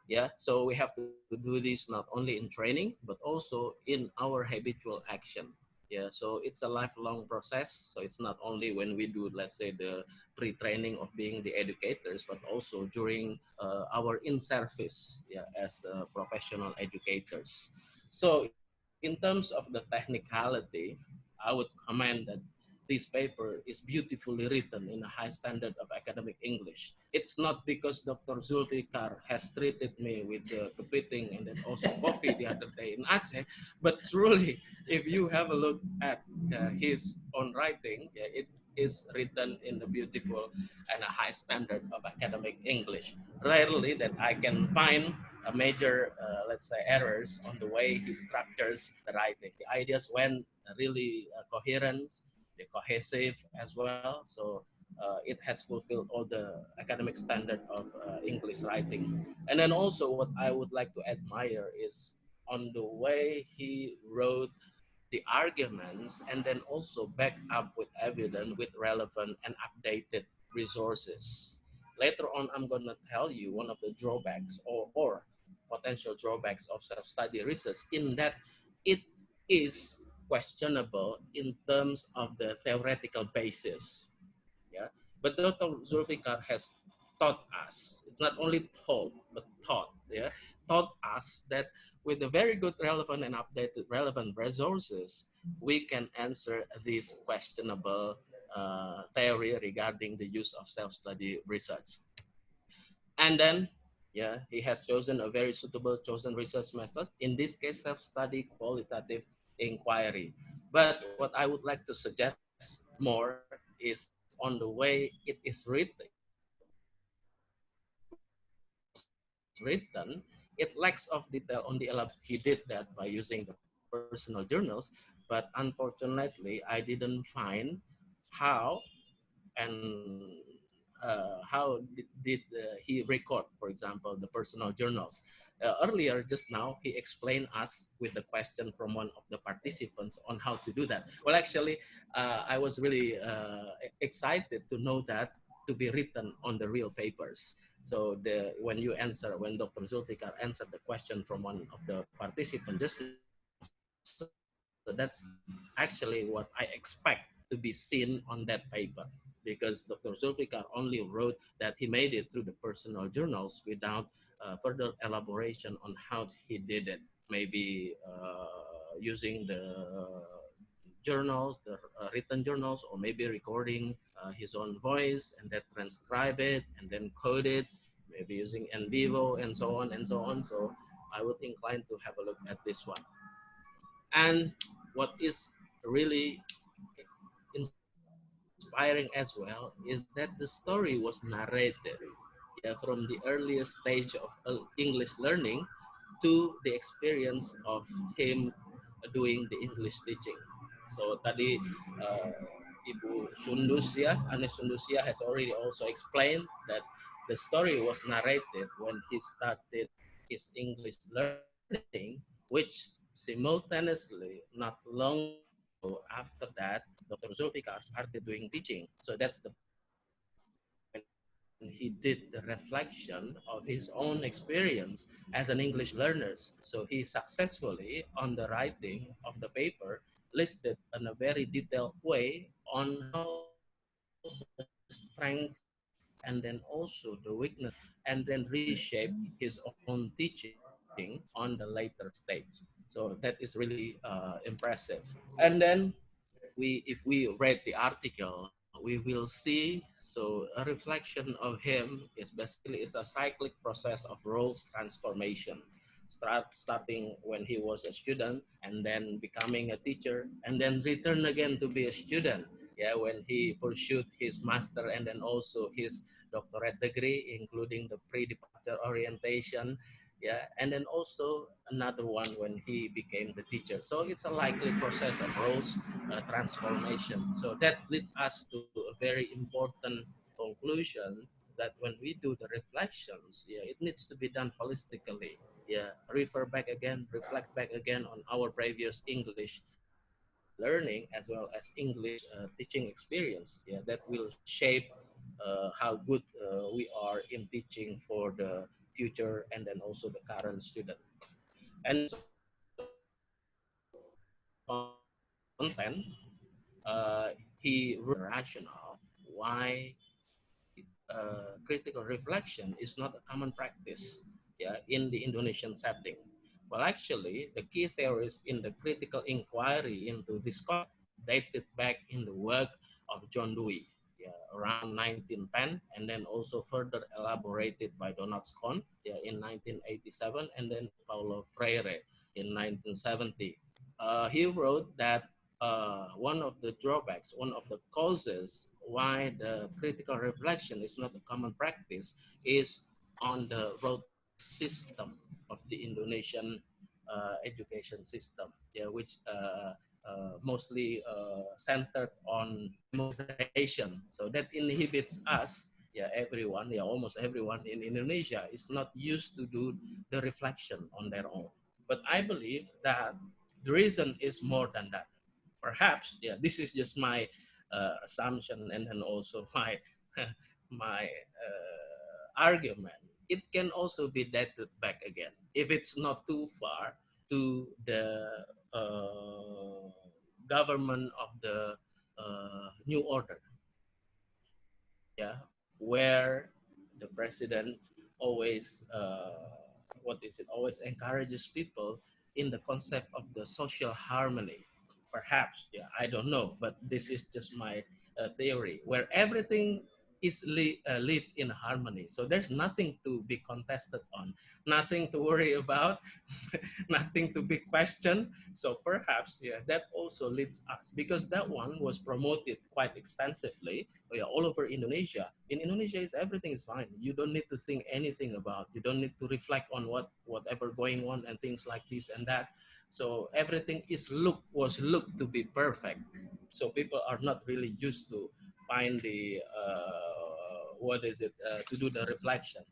Yeah, so we have to do this not only in training, but also in our habitual action. Yeah, so it's a lifelong process. So it's not only when we do, let's say, the pre-training of being the educators, but also during our in-service, yeah, as professional educators. So in terms of the technicality, I would comment that this paper is beautifully written in a high standard of academic English. It's not because Dr. Zulfikar has treated me with kepiting and then also coffee the other day in Aceh, but truly, if you have a look at his own writing, yeah, it is written in a beautiful and a high standard of academic English. Rarely that I can find a major, let's say, errors on the way he structures the writing. The ideas went really coherent, the cohesive as well. So it has fulfilled all the academic standard of English writing. And then also what I would like to admire is on the way he wrote the arguments and then also back up with evidence with relevant and updated resources. Later on, I'm going to tell you one of the drawbacks or potential drawbacks of self-study research in that it is questionable in terms of the theoretical basis. Yeah, but Dr. Zulfikar has taught us. It's not only told, but taught. Yeah, taught us that with the very good, relevant, and updated relevant resources, we can answer this questionable theory regarding the use of self-study research. And then, yeah, he has chosen a very suitable chosen research method. In this case, self-study qualitative inquiry. But what I would like to suggest more is on the way it is written. It lacks of detail on the elaboration. He did that by using the personal journals, but unfortunately, I didn't find how and how did he record, for example, the personal journals. Earlier, just now, he explained us with the question from one of the participants on how to do that. Well, actually, I was really excited to know that to be written on the real papers. So when Dr. Zulfikar answered the question from one of the participants just now, so that's actually what I expect to be seen on that paper, because Dr. Zulfikar only wrote that he made it through the personal journals without further elaboration on how he did it. Maybe using the journals, the written journals, or maybe recording his own voice and then transcribe it and then code it, maybe using en vivo and so on and so on. So I would incline to have a look at this one. And what is really inspiring as well is that the story was narrated, yeah, from the earliest stage of English learning to the experience of him doing the English teaching. So tadi Ibu Sundusiyah, Anies Sundusiyah has already also explained that the story was narrated when he started his English learning, which simultaneously, not long ago after that, Dr. Zulfikar started doing teaching. So that's the when he did the reflection of his own experience as an English learner. So he successfully, on the writing of the paper, listed in a very detailed way on how the strengths and then also the weakness, and then reshape his own teaching on the later stage. So that is really impressive. And then if we read the article, we will see, so a reflection of him is basically is a cyclic process of roles transformation, starting when he was a student and then becoming a teacher and then return again to be a student, yeah, when he pursued his master and then also his doctorate degree, including the pre-departure orientation, yeah, and then also another one when he became the teacher. So it's a likely process of roles transformation. So that leads us to a very important conclusion that when we do the reflections, yeah, it needs to be done holistically. Yeah, refer back again, reflect back again on our previous English learning as well as English teaching experience. Yeah, that will shape how good we are in teaching for the future and then also the current student. And then so content, he wrote rationale why critical reflection is not a common practice, yeah, in the Indonesian setting. Well, actually, the key theories in the critical inquiry into this concept dated back in the work of John Dewey, yeah, around 1910, and then also further elaborated by Donald Scone, yeah, in 1987, and then Paulo Freire in 1970. He wrote that one of the drawbacks, one of the causes why the critical reflection is not a common practice is on the rote system of the Indonesian education system, yeah, which mostly centered on memorization. So that inhibits us, yeah, everyone, yeah, almost everyone in Indonesia is not used to do the reflection on their own. But I believe that the reason is more than that. Perhaps, yeah, this is just my assumption and then also my my argument. It can also be dated back again if it's not too far to the government of the new order, yeah, where the president always what is it always encourages people in the concept of the social harmony. Perhaps, yeah, I don't know, but this is just my theory, where everything is lived in harmony, so there's nothing to be contested on, nothing to worry about, nothing to be questioned. So perhaps, yeah, that also leads us, because that one was promoted quite extensively, yeah, all over Indonesia. In Indonesia, is everything is fine. You don't need to think anything about. You don't need to reflect on whatever going on and things like this and that. So everything was looked to be perfect. So people are not really used to find the to do the reflection.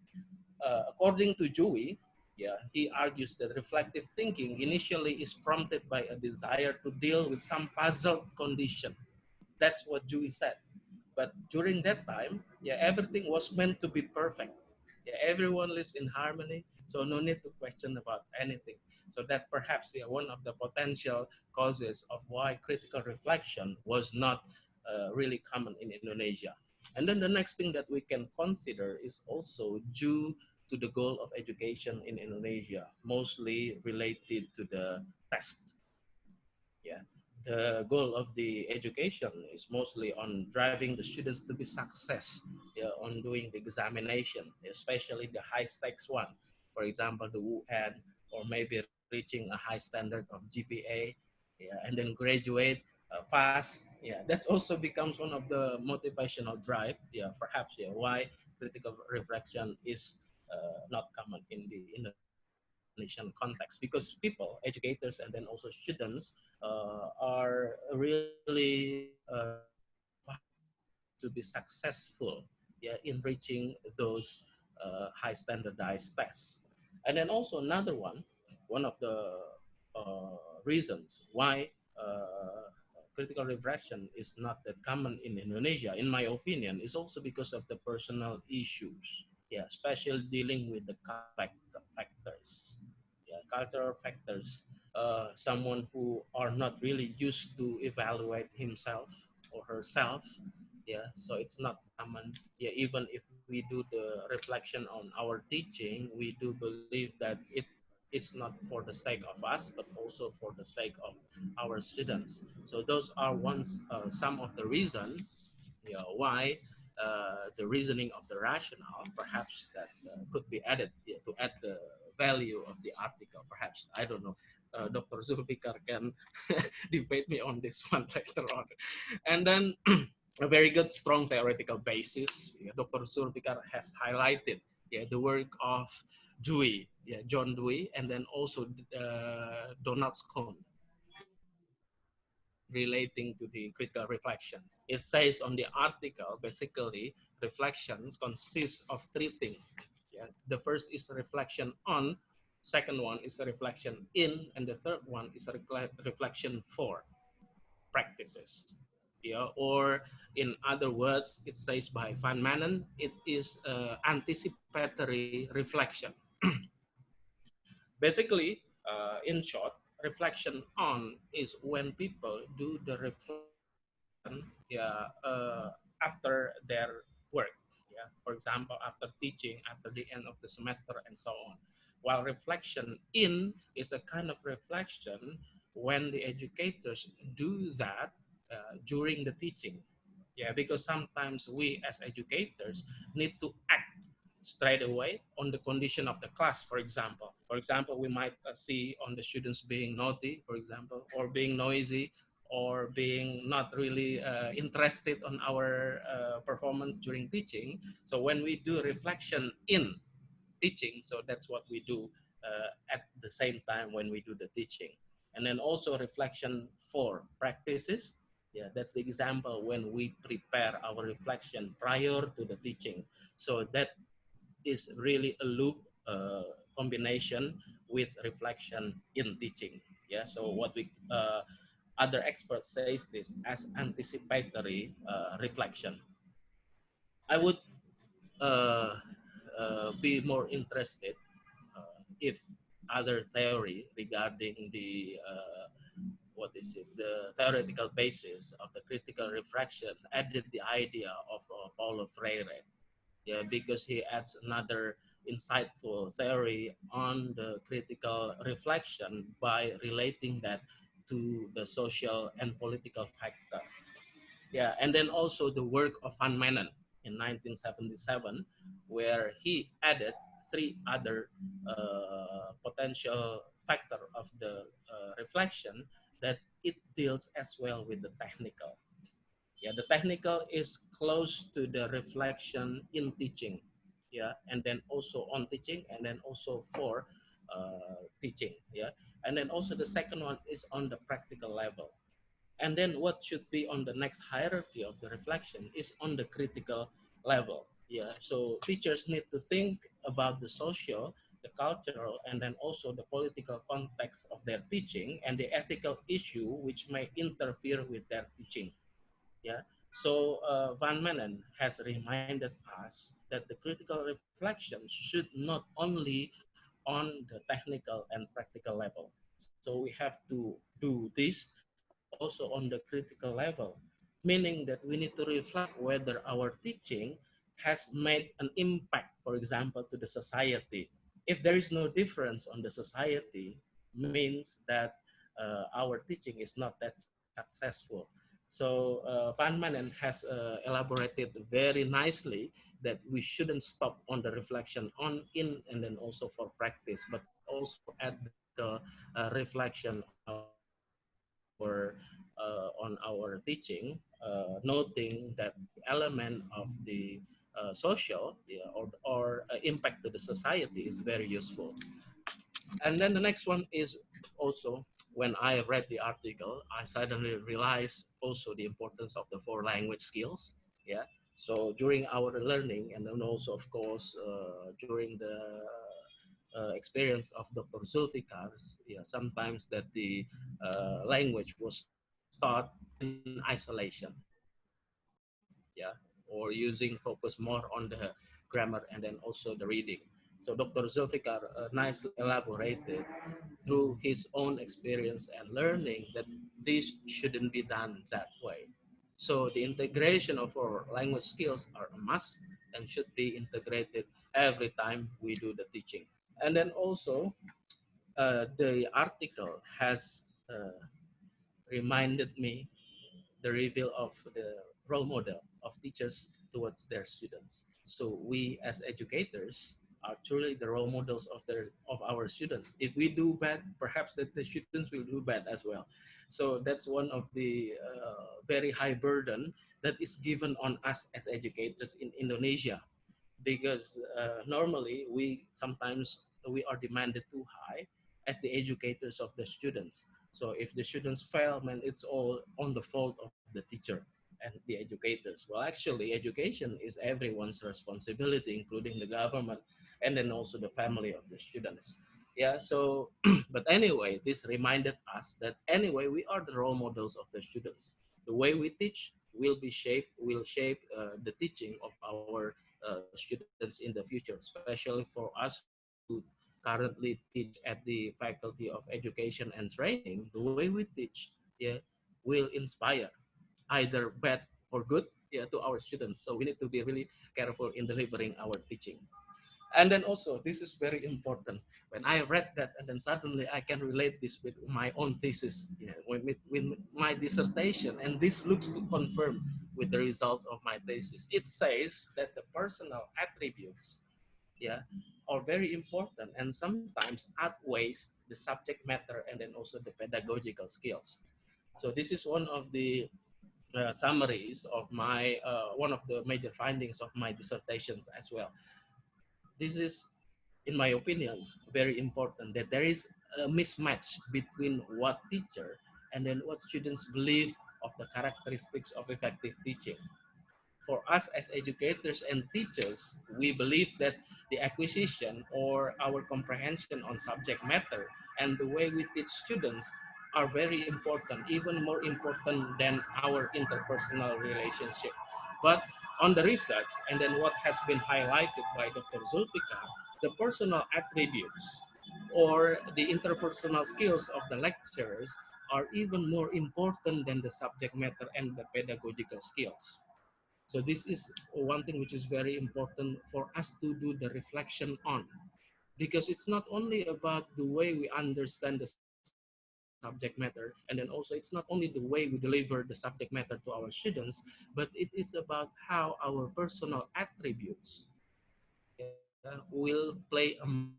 According to Dewey, yeah, he argues that reflective thinking initially is prompted by a desire to deal with some puzzled condition. That's what Dewey said. But during that time, yeah, everything was meant to be perfect. Yeah, everyone lives in harmony, so no need to question about anything. So that perhaps, yeah, one of the potential causes of why critical reflection was not really common in Indonesia. And then the next thing that we can consider is also due to the goal of education in Indonesia, mostly related to the test. Yeah, the goal of the education is mostly on driving the students to be success, yeah, on doing the examination, especially the high stakes one, for example the UN, or maybe reaching a high standard of GPA, yeah, and then graduate fast. Yeah, that also becomes one of the motivational drive, yeah, perhaps, yeah, why critical reflection is not common in the Indonesian setting. Indonesian context, because people, educators, and then also students are really to be successful, yeah, in reaching those high standardized tests. And then also another one of the reasons why critical refraction is not that common in Indonesia, in my opinion, is also because of the personal issues. Yeah, especially dealing with the factors. Yeah, cultural factors. Someone who are not really used to evaluate himself or herself. Yeah, so it's not common. Yeah, even if we do the reflection on our teaching, we do believe that it is not for the sake of us, but also for the sake of our students. So those are some of the reason, why the reasoning of the rationale perhaps that could be added, to add the value of the article. Perhaps, I don't know. Dr. Zulfikar can debate me on this one later on. And then a very good, strong theoretical basis. Yeah, Dr. Zulfikar has highlighted, the work of Dewey, John Dewey, and then also Donald Scone, relating to the critical reflections. It says on the article, basically, reflections consist of three things. Yeah? The first is a reflection on, second one is a reflection in, and the third one is a reflection for practices. Yeah, or in other words, it says by Van Manen, it is anticipatory reflection. Basically, in short, reflection on is when people do the reflection, after their work. Yeah, for example, after teaching, after the end of the semester, and so on. While reflection in is a kind of reflection when the educators do that during the teaching. Yeah, because sometimes we as educators need to act straight away on the condition of the class, for example. For example, we might see on the students being naughty, for example, or being noisy, or being not really interested on our performance during teaching. So when we do reflection in teaching, so that's what we do at the same time when we do the teaching. And then also reflection for practices. Yeah, that's the example when we prepare our reflection prior to the teaching. So that is really a loop combination with reflection in teaching. Yeah, so what we other experts says this as anticipatory reflection. I would uh, be more interested if other theory regarding the what is it, the theoretical basis of the critical refraction added the idea of Paulo Freire. Yeah, because he adds another insightful theory on the critical reflection by relating that to the social and political factor. Yeah, and then also the work of Van Manen in 1977, where he added three other potential factor of the reflection that it deals as well with the technical. Yeah, the technical is close to the reflection in teaching. Yeah, and then also on teaching, and then also for teaching. Yeah, and then also the second one is on the practical level. And then what should be on the next hierarchy of the reflection is on the critical level. Yeah, so teachers need to think about the social, the cultural, and then also the political context of their teaching and the ethical issue which may interfere with their teaching. Yeah. So Van Manen has reminded us that the critical reflection should not only on the technical and practical level. So we have to do this also on the critical level, meaning that we need to reflect whether our teaching has made an impact, for example, to the society. If there is no difference on the society, means that our teaching is not that successful. So Van Manen has elaborated very nicely that we shouldn't stop on the reflection on in and then also for practice, but also add the critical reflection on our teaching, noting that the element of the social, or impact to the society is very useful. And then the next one is also, when I read the article, I suddenly realized also the importance of the four language skills. Yeah. So during our learning, and then also, of course, during the experience of Dr. Zulfikar, yeah, sometimes that the language was taught in isolation, yeah, or using focus more on the grammar and then also the reading. So Dr. Zulfikar nicely elaborated through his own experience and learning that this shouldn't be done that way. So the integration of our language skills are a must and should be integrated every time we do the teaching. And then also, the article has reminded me the reveal of the role model of teachers towards their students. So we as educators are truly the role models of our students. If we do bad, perhaps that the students will do bad as well. So that's one of the very high burden that is given on us as educators in Indonesia, because normally we sometimes we are demanded too high as the educators of the students. So if the students fail, man, it's all on the fault of the teacher and the educators. Well, actually, education is everyone's responsibility, including the government and then also the family of the students. Yeah. So, but anyway, this reminded us that anyway we are the role models of the students. The way we teach will shape the teaching of our students in the future, especially for us who currently teach at the Faculty of Education and Training. The way we teach, yeah, will inspire either bad or good, yeah, to our students. So we need to be really careful in delivering our teaching. And then also, this is very important. When I read that, and then suddenly I can relate this with my own thesis, yeah, with my dissertation, and this looks to confirm with the result of my thesis. It says that the personal attributes, yeah, are very important and sometimes outweighs the subject matter and then also the pedagogical skills. So this is one of the summaries of my one of the major findings of my dissertations as well. This is, in my opinion, very important, that there is a mismatch between what teacher and then what students believe of the characteristics of effective teaching. For us as educators and teachers, we believe that the acquisition or our comprehension on subject matter and the way we teach students are very important, even more important than our interpersonal relationship. But on the research, and then what has been highlighted by Dr. Zulfikar, the personal attributes or the interpersonal skills of the lecturers are even more important than the subject matter and the pedagogical skills. So this is one thing which is very important for us to do the reflection on, because it's not only about the way we understand the subject matter, and then also it's not only the way we deliver the subject matter to our students, but it is about how our personal attributes, yeah, will play a major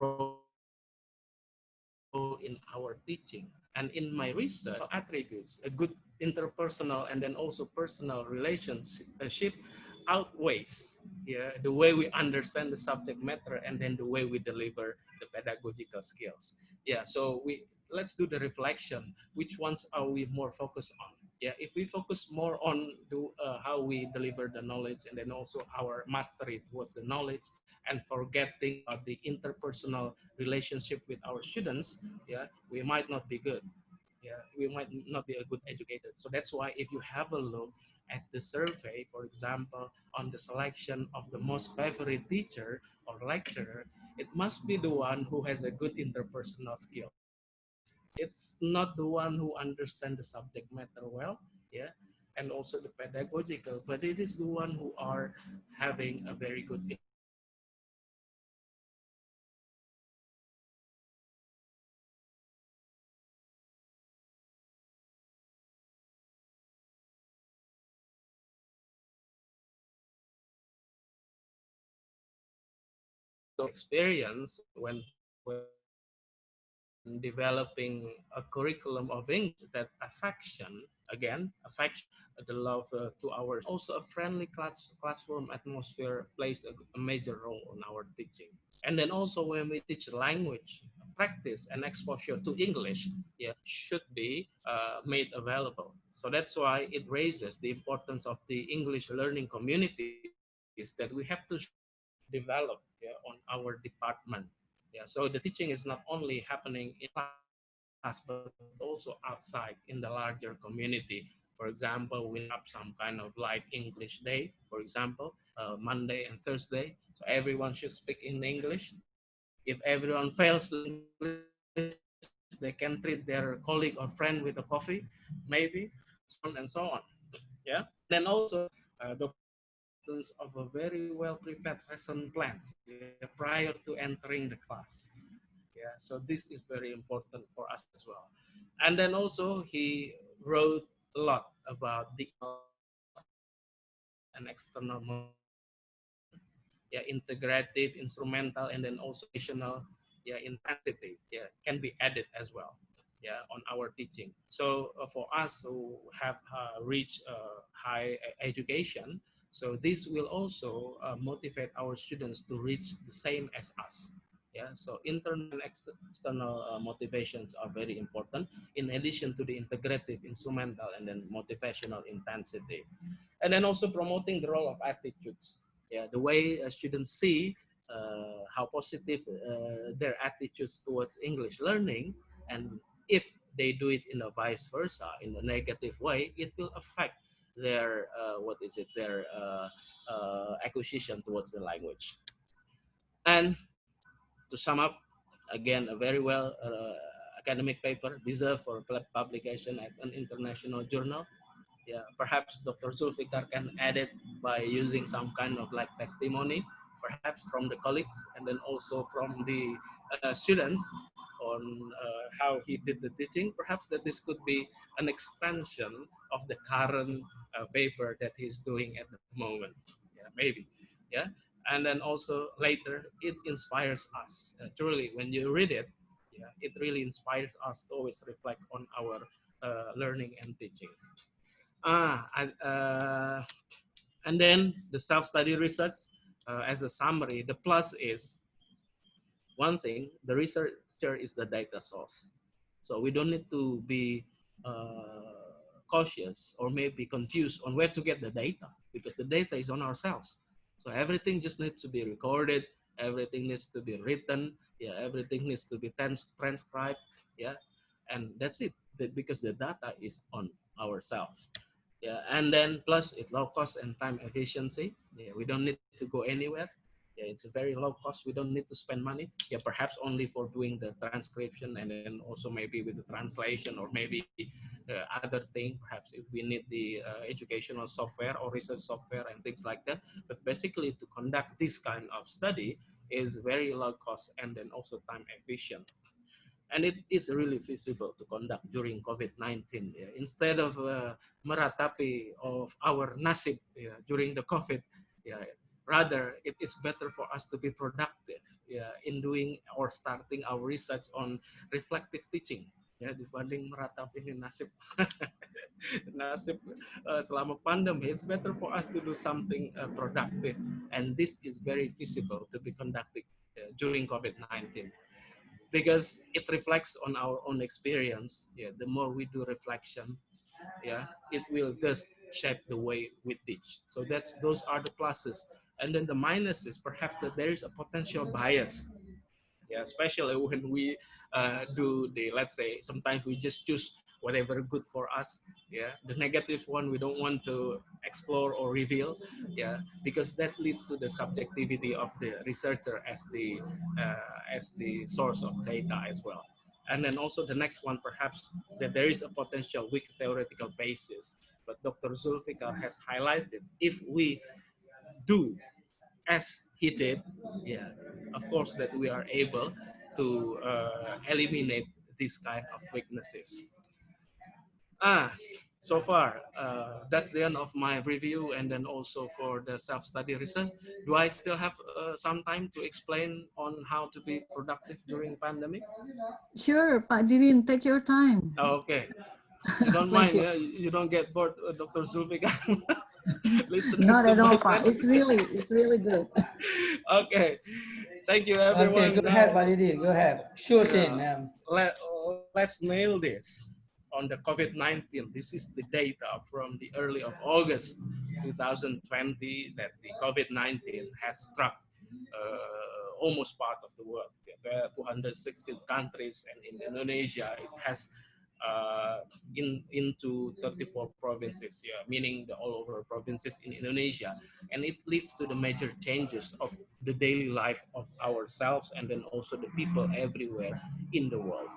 role in our teaching. And in my research, personal attributes, a good interpersonal and then also personal relationship outweighs, yeah, the way we understand the subject matter and then the way we deliver the pedagogical skills. Yeah, so let's do the reflection. Which ones are we more focused on? Yeah, if we focus more on how we deliver the knowledge and then also our mastery towards the knowledge, and forgetting about the interpersonal relationship with our students, yeah, we might not be good. Yeah, we might not be a good educator. So that's why if you have a look at the survey, for example, on the selection of the most favorite teacher or lecturer, it must be the one who has a good interpersonal skills. It's not the one who understands the subject matter well, yeah, and also the pedagogical, but it is the one who are having a very good interpersonal skills. So this is one of the experience when developing a curriculum of English that affection Again, affection, the love to our, also a friendly classroom atmosphere plays a major role in our teaching. And then also when we teach language, practice and exposure to English, yeah, should be made available. So that's why it raises the importance of the English learning communities that we have to develop, yeah, on our department. Yeah, so the teaching is not only happening in class, but also outside in the larger community. For example, we have some kind of like English day, for example, Monday and Thursday. So everyone should speak in English. If everyone fails to English, they can treat their colleague or friend with a coffee, maybe, so on and so on. Yeah. And then also the importance of a very well prepared lesson plans, prior to entering the class. Yeah, so this is very important for us as well. And then also he wrote a lot about the internal and external motivation. Yeah, integrative, instrumental, and then also motivational, yeah, intensity, yeah, can be added as well, yeah, on our teaching. So for us who have reached high education, so this will also motivate our students to reach the same as us. Yeah, so internal and external motivations are very important in addition to the integrative, instrumental, and then motivational intensity. And then also promoting the role of attitudes. Yeah, the way students see how positive their attitudes towards English learning, and if they do it in a vice versa, in a negative way, it will affect their acquisition towards the language. And to sum up, again, a very well academic paper deserved for publication at an international journal. Yeah, perhaps Dr. Zulfikar can add it by using some kind of like testimony, perhaps from the colleagues, and then also from the students on how he did the teaching. Perhaps that this could be an extension of the current paper that he's doing at the moment. Yeah, maybe. Yeah, and then also later it inspires us. Truly, when you read it, yeah, it really inspires us to always reflect on our learning and teaching. Ah, and then the self-study research, as a summary, the plus is one thing, the researcher is the data source. So we don't need to be cautious or maybe confused on where to get the data, because the data is on ourselves. So everything just needs to be recorded, everything needs to be written, yeah, everything needs to be transcribed, yeah, and that's it, because the data is on ourselves. Yeah, and then plus it low cost and time efficiency. Yeah, we don't need to go anywhere. Yeah, it's a very low cost. We don't need to spend money. Yeah, perhaps only for doing the transcription, and then also maybe with the translation, or maybe other thing. Perhaps if we need the educational software or research software and things like that. But basically, to conduct this kind of study is very low cost and then also time efficient. And it is really feasible to conduct during COVID-19. Yeah. Instead of meratapi of our nasib, yeah, during the COVID, yeah, rather it is better for us to be productive, yeah, in doing or starting our research on reflective teaching, ya, dibanding meratapi nasib nasib selama pandemi. It's better for us to do something productive, and this is very feasible to be conducted during COVID-19, because it reflects on our own experience. Yeah, the more we do reflection, yeah, it will just shape the way we teach. So those are the pluses. And then the minus is perhaps that there is a potential bias. Yeah, especially when we do the, let's say, sometimes we just choose whatever good for us. Yeah, the negative one we don't want to explore or reveal. Yeah, because that leads to the subjectivity of the researcher as the source of data as well. And then also the next one, perhaps that there is a potential weak theoretical basis. But Dr. Zulfikar has highlighted, if we do as he did, yeah, of course that we are able to eliminate this kind of weaknesses. Ah, so far, that's the end of my review, and then also for the self-study research. Do I still have some time to explain on how to be productive during pandemic? Sure, Pak Didin, take your time. Okay. You don't mind, Plenty. yeah? You don't get bored, Dr. Zulfikar, listening Not to at all, my Pak. It's really good. Okay, thank you, Okay, everyone. go ahead, Now, Pak Didin. Go ahead. Sure thing, yeah, ma'am. let's nail this on the COVID-19. This is the data from the early of August 2020 that the COVID-19 has struck almost part of the world. There are 216 countries, and in Indonesia, it has into 34 provinces, yeah, meaning the all over provinces in Indonesia, and it leads to the major changes of the daily life of ourselves and then also the people everywhere in the world.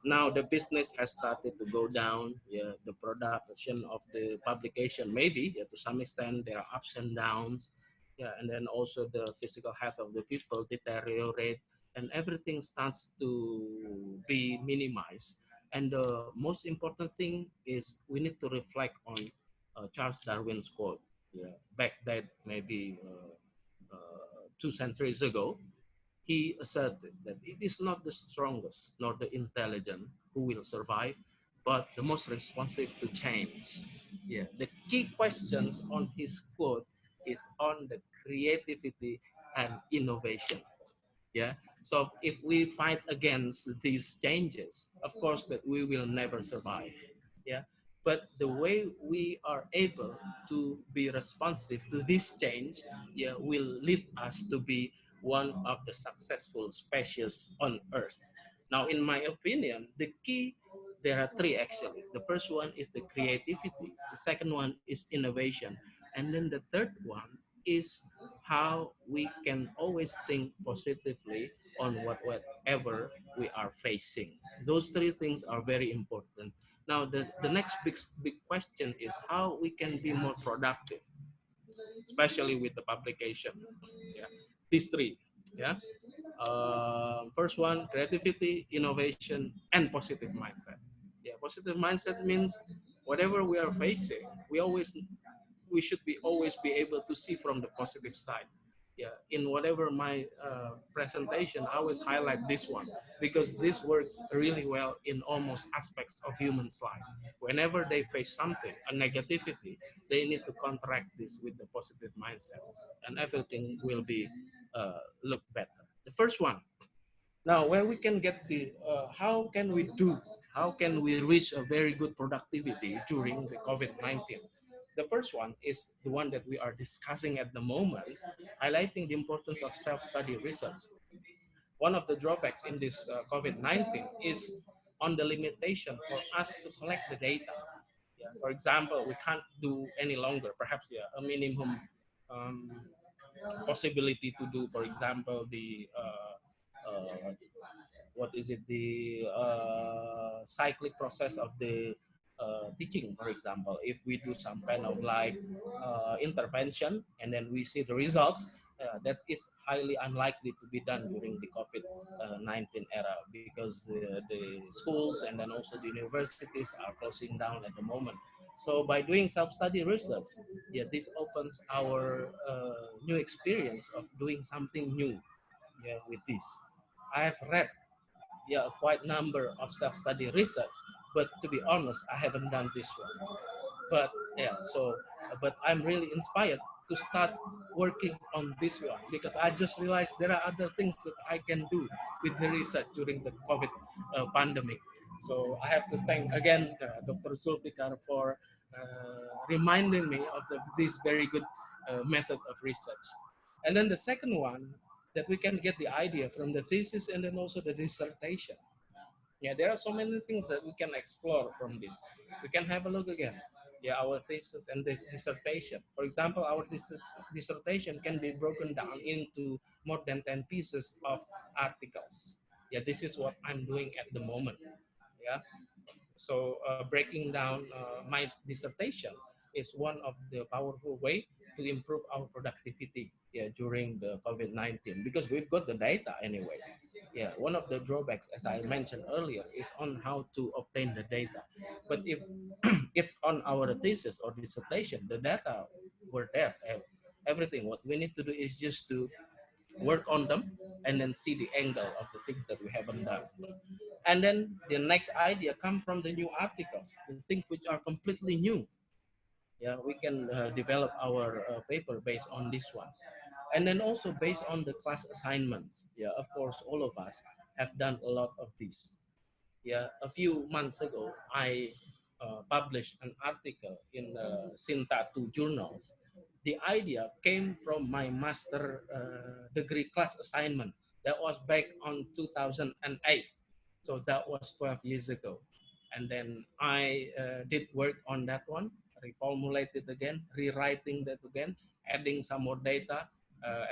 Now the business has started to go down. Yeah, the production of the publication maybe, yeah, to some extent there are ups and downs. Yeah, and then also the physical health of the people deteriorate, and everything starts to be minimized. And the most important thing is we need to reflect on Charles Darwin's quote. Yeah, back that maybe 2 centuries ago, he asserted that it is not the strongest nor the intelligent who will survive, but the most responsive to change. Yeah, the key questions on his quote is on the creativity and innovation. Yeah, so if we fight against these changes, of course that we will never survive. Yeah, but the way we are able to be responsive to this change, yeah, will lead us to be one of the successful species on earth. Now in my opinion, the key, there are three actually. The first one is the creativity, the second one is innovation, and then the third one is how we can always think positively on whatever we are facing. Those three things are very important. Now, the next big question is how we can be more productive, especially with the publication. Yeah, these three. Yeah. First one, creativity, innovation, and positive mindset. Yeah, positive mindset means whatever we are facing, we should be always be able to see from the positive side. Yeah, in whatever my presentation, I always highlight this one because this works really well in almost aspects of humans' life. Whenever they face something, a negativity, they need to counteract this with the positive mindset, and everything will be look better. The first one, now, where we can get the, how can we reach a very good productivity during the COVID-19? The first one is the one that we are discussing at the moment, highlighting the importance of self-study research. One of the drawbacks in this COVID-19 is on the limitation for us to collect the data. Yeah, for example, we can't do any longer, perhaps, yeah, a minimum um, possibility to do, for example, the what is it, the cyclic process of the teaching, for example. If we do some kind of like intervention and then we see the results, that is highly unlikely to be done during the COVID-19 era because the schools and then also the universities are closing down at the moment. So by doing self-study research, yeah, this opens our new experience of doing something new, yeah, with this. I have read, yeah, a quite number of self-study research, but to be honest, I haven't done this one. But yeah, so but I'm really inspired to start working on this one because I just realized there are other things that I can do with the research during the COVID pandemic. So I have to thank again Dr. Zulfikar for reminding me of this very good method of research. And then the second one, that we can get the idea from the thesis and then also the dissertation. Yeah, there are so many things that we can explore from this. We can have a look again. Yeah, our thesis and this dissertation. For example, our dissertation can be broken down into more than 10 pieces of articles. Yeah, this is what I'm doing at the moment. Yeah, so breaking down my dissertation is one of the powerful way to improve our productivity, yeah, during the COVID-19 because we've got the data anyway. Yeah, one of the drawbacks, as I mentioned earlier, is on how to obtain the data. But if it's on our thesis or dissertation, the data were there. Everything. What we need to do is just to work on them and then see the angle of the things that we haven't done. And then the next idea come from the new articles, the things which are completely new. Yeah, we can develop our paper based on this one. And then also based on the class assignments. Yeah, of course, all of us have done a lot of this. Yeah, a few months ago, I published an article in Sinta 2 journals. The idea came from my master degree class assignment. That was back on 2008. So that was 12 years ago. And then I did work on that one, reformulated again, rewriting that again, adding some more data,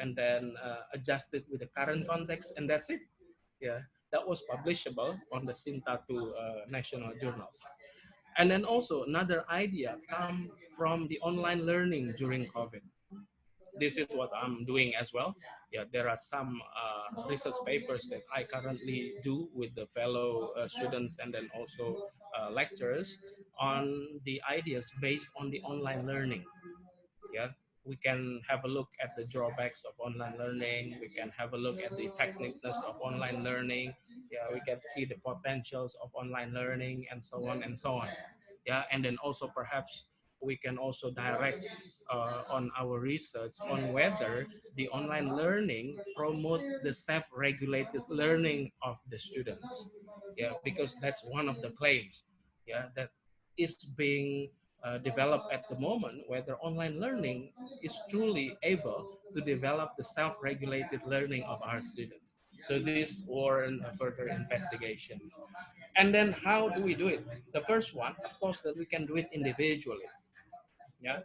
and then adjusted with the current context, and that's it. Yeah, that was publishable on the Sintatu national journals. And then also another idea come from the online learning during COVID. This is what I'm doing as well. Yeah, there are some research papers that I currently do with the fellow students and then also lecturers on the ideas based on the online learning. Yeah, we can have a look at the drawbacks of online learning. We can have a look at the effectiveness of online learning. Yeah, we can see the potentials of online learning and so on and so on. Yeah, and then also perhaps we can also direct on our research on whether the online learning promote the self-regulated learning of the students. Yeah, because that's one of the claims. Yeah, that is being developed at the moment, whether online learning is truly able to develop the self-regulated learning of our students. So this warrant a further investigation. And then how do we do it? The first one, of course, that we can do it individually. Yeah.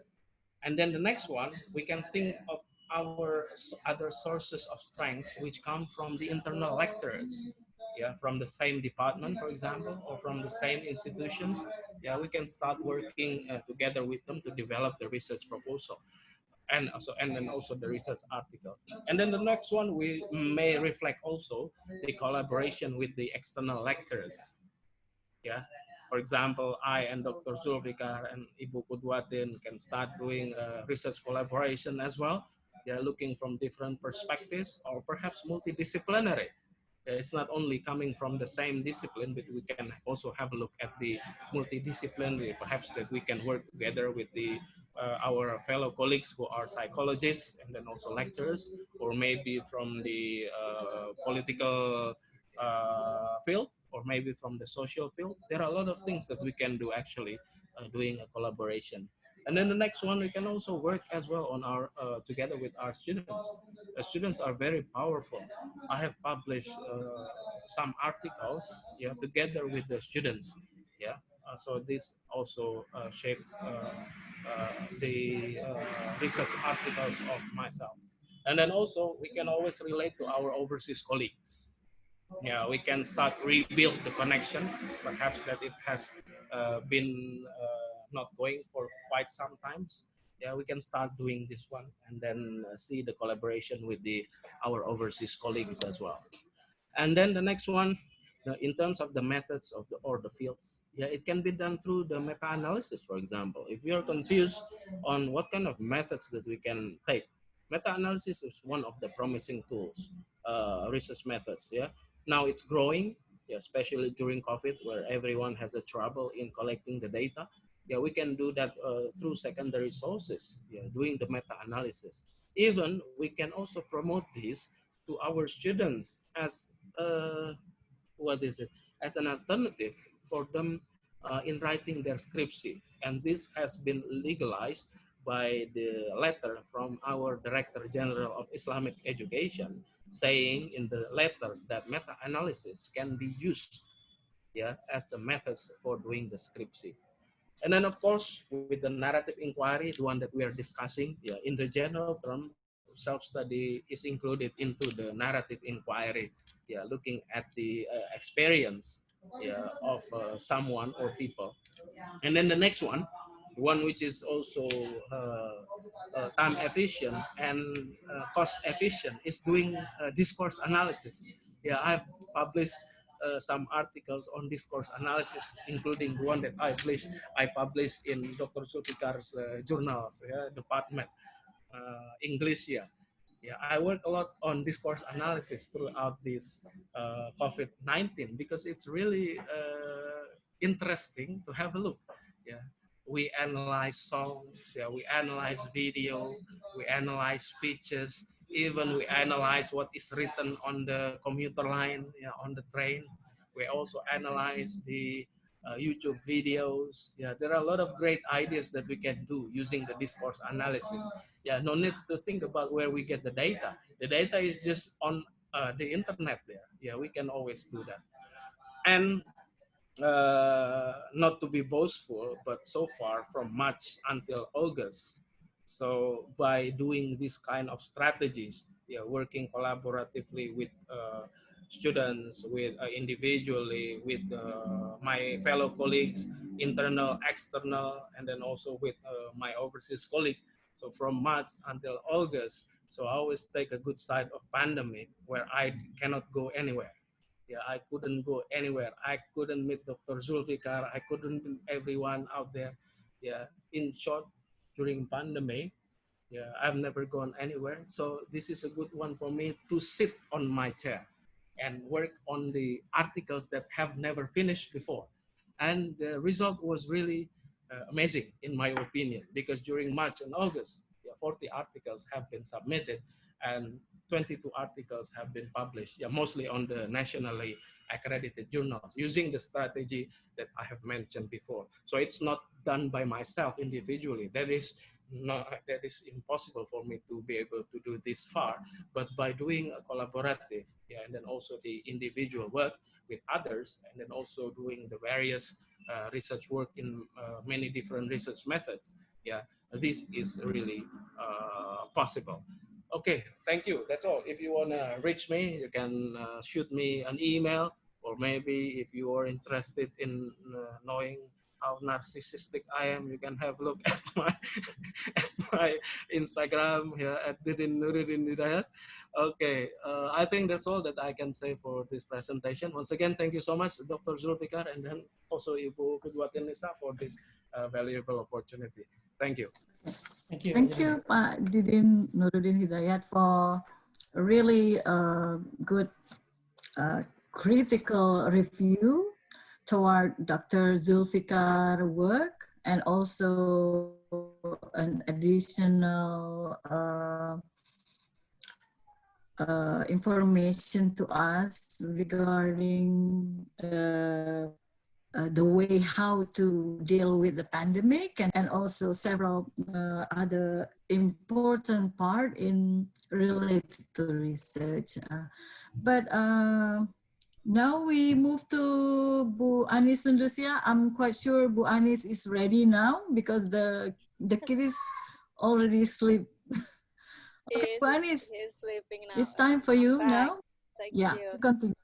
And then the next one, we can think of our other sources of strengths which come from the internal lecturers. Yeah, from the same department, for example, or from the same institutions. Yeah, we can start working together with them to develop the research proposal, and then also the research article. And then the next one, we may reflect also the collaboration with the external lecturers. Yeah, for example, I and Dr. Zulfikar and Ibu Qudwatin can start doing research collaboration as well. Yeah, looking from different perspectives or perhaps multidisciplinary. It's not only coming from the same discipline, but we can also have a look at the multidisciplinary, perhaps that we can work together with our fellow colleagues who are psychologists and then also lecturers, or maybe from the political field, or maybe from the social field. There are a lot of things that we can do actually doing a collaboration. And then the next one, we can also work as well on our together with our students. The students are very powerful. I have published some articles, yeah, together with the students. Yeah, so this also shapes the research articles of myself. And then also we can always relate to our overseas colleagues. Yeah, we can start rebuild the connection. Perhaps that it has been not going for quite some times. Yeah, we can start doing this one and then see the collaboration with our overseas colleagues as well. And then the next one, in terms of the methods of the fields, yeah, it can be done through the meta-analysis, for example. If we are confused on what kind of methods that we can take, meta-analysis is one of the promising tools, research methods. Yeah, now it's growing, yeah, especially during COVID, where everyone has a trouble in collecting the data. Yeah, we can do that through secondary sources. Yeah, doing the meta-analysis. Even we can also promote this to our students as what is it, as an alternative for them in writing their scriptsy. And this has been legalized by the letter from our Director General of Islamic Education, saying in the letter that meta-analysis can be used, yeah, as the methods for doing the scriptsy. And then, of course, with the narrative inquiry, the one that we are discussing, yeah, in the general term, self-study is included into the narrative inquiry, yeah, looking at the experience, yeah, of someone or people. And then the next one which is also time efficient and cost efficient, is doing discourse analysis. Yeah, I've published some articles on discourse analysis, including the one that I published in Dr. Zulfikar's journals, yeah, department, English. Yeah, Yeah, I work a lot on discourse analysis throughout this COVID-19 because it's really interesting to have a look. Yeah, we analyze songs, yeah, we analyze video, we analyze speeches, even we analyze what is written on the commuter line, yeah, on the train. We also analyze the YouTube videos. Yeah, there are a lot of great ideas that we can do using the discourse analysis. Yeah, no need to think about where we get the data. The data is just on the internet there. Yeah, we can always do that. And not to be boastful, but so far from March until August, so by doing this kind of strategies, yeah, working collaboratively with students, with individually with my fellow colleagues, internal, external, and then also with my overseas colleague. So from March until August, so I always take a good side of pandemic where I cannot go anywhere. Yeah, I couldn't go anywhere. I couldn't meet Dr. Zulfikar. I couldn't meet everyone out there. Yeah, in short, during pandemic, yeah, I've never gone anywhere. So this is a good one for me to sit on my chair and work on the articles that have never finished before. And the result was really amazing, in my opinion, because during March and August, yeah, 40 articles have been submitted and 22 articles have been published, yeah, mostly on the nationally accredited journals using the strategy that I have mentioned before. So it's not done by myself individually. That is impossible for me to be able to do this far, but by doing a collaborative, yeah, and then also the individual work with others, and then also doing the various research work in many different research methods, yeah, this is really possible. Okay, thank you. That's all. If you want to reach me, you can shoot me an email, or maybe if you are interested in knowing how narcissistic I am, you can have a look at my at my Instagram here at Didin Nuruddin Hidayat. Okay, I think that's all that I can say for this presentation. Once again, thank you so much, Dr. Zulfikar, and then also Ibu Qudwatin Nisak for this valuable opportunity. Thank you. Thank you. Thank you, Pak Didin Nuruddin Hidayat, for a really good critical review toward Dr. Zulfikar work, and also an additional information to us regarding the way how to deal with the pandemic, and also several other important part in related to research. But now we move to Bu Anis Sundusiyah. I'm quite sure Bu Anis is ready now because the kid is already asleep. Okay, Bu Anis, He's sleeping now. it's time for you now. Thank Yeah, you. to continue.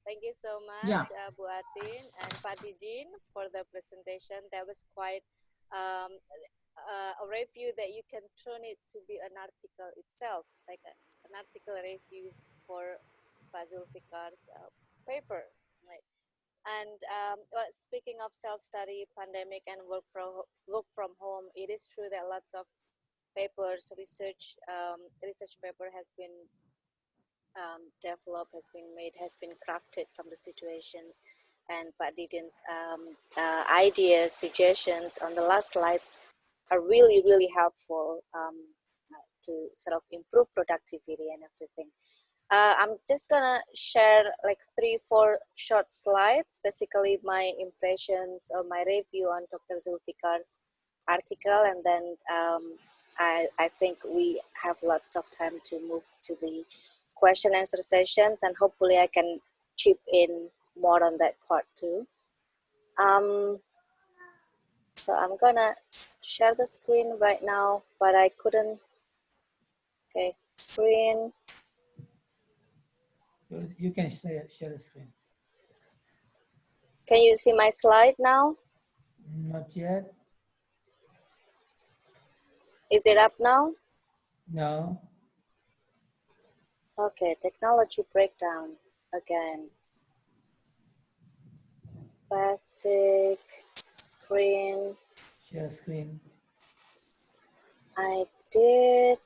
Thank you so much, Yeah. Bu Atin and Pak Didin, for the presentation. That was quite a review that you can turn it to be an article itself, like an article review for Pak Zulfikar's paper. Right. And well, speaking of self-study, pandemic, and work from home, it is true that lots of papers, research paper has been developed, has been made, has been crafted from the situations. And Pak Didin's ideas, suggestions on the last slides are really, really helpful to sort of improve productivity and everything. I'm just gonna share like 3-4 short slides, basically my impressions or my review on Dr. Zulfikar's article, and then I think we have lots of time to move to the question and answer sessions, and hopefully I can chip in more on that part too. So I'm gonna share the screen right now, but I couldn't. Okay, screen. You can share the screen. Can you see my slide now? Not yet. Is it up now? No. Okay, technology breakdown again. Basic screen. Share screen. I did.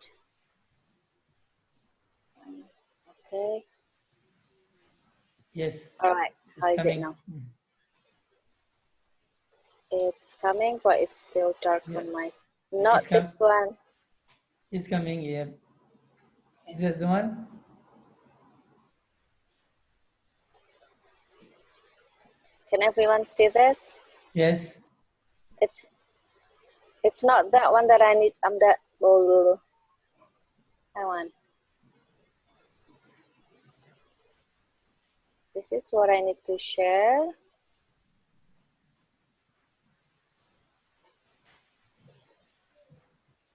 Okay. Yes. All right. How It's is it coming. now? It's coming, but it's still dark Yeah. on my. Not this one. It's coming. Yeah. Yes. Is this the one? Can everyone see this? Yes. It's not that one that I need. That. Oh, that one. This is what I need to share.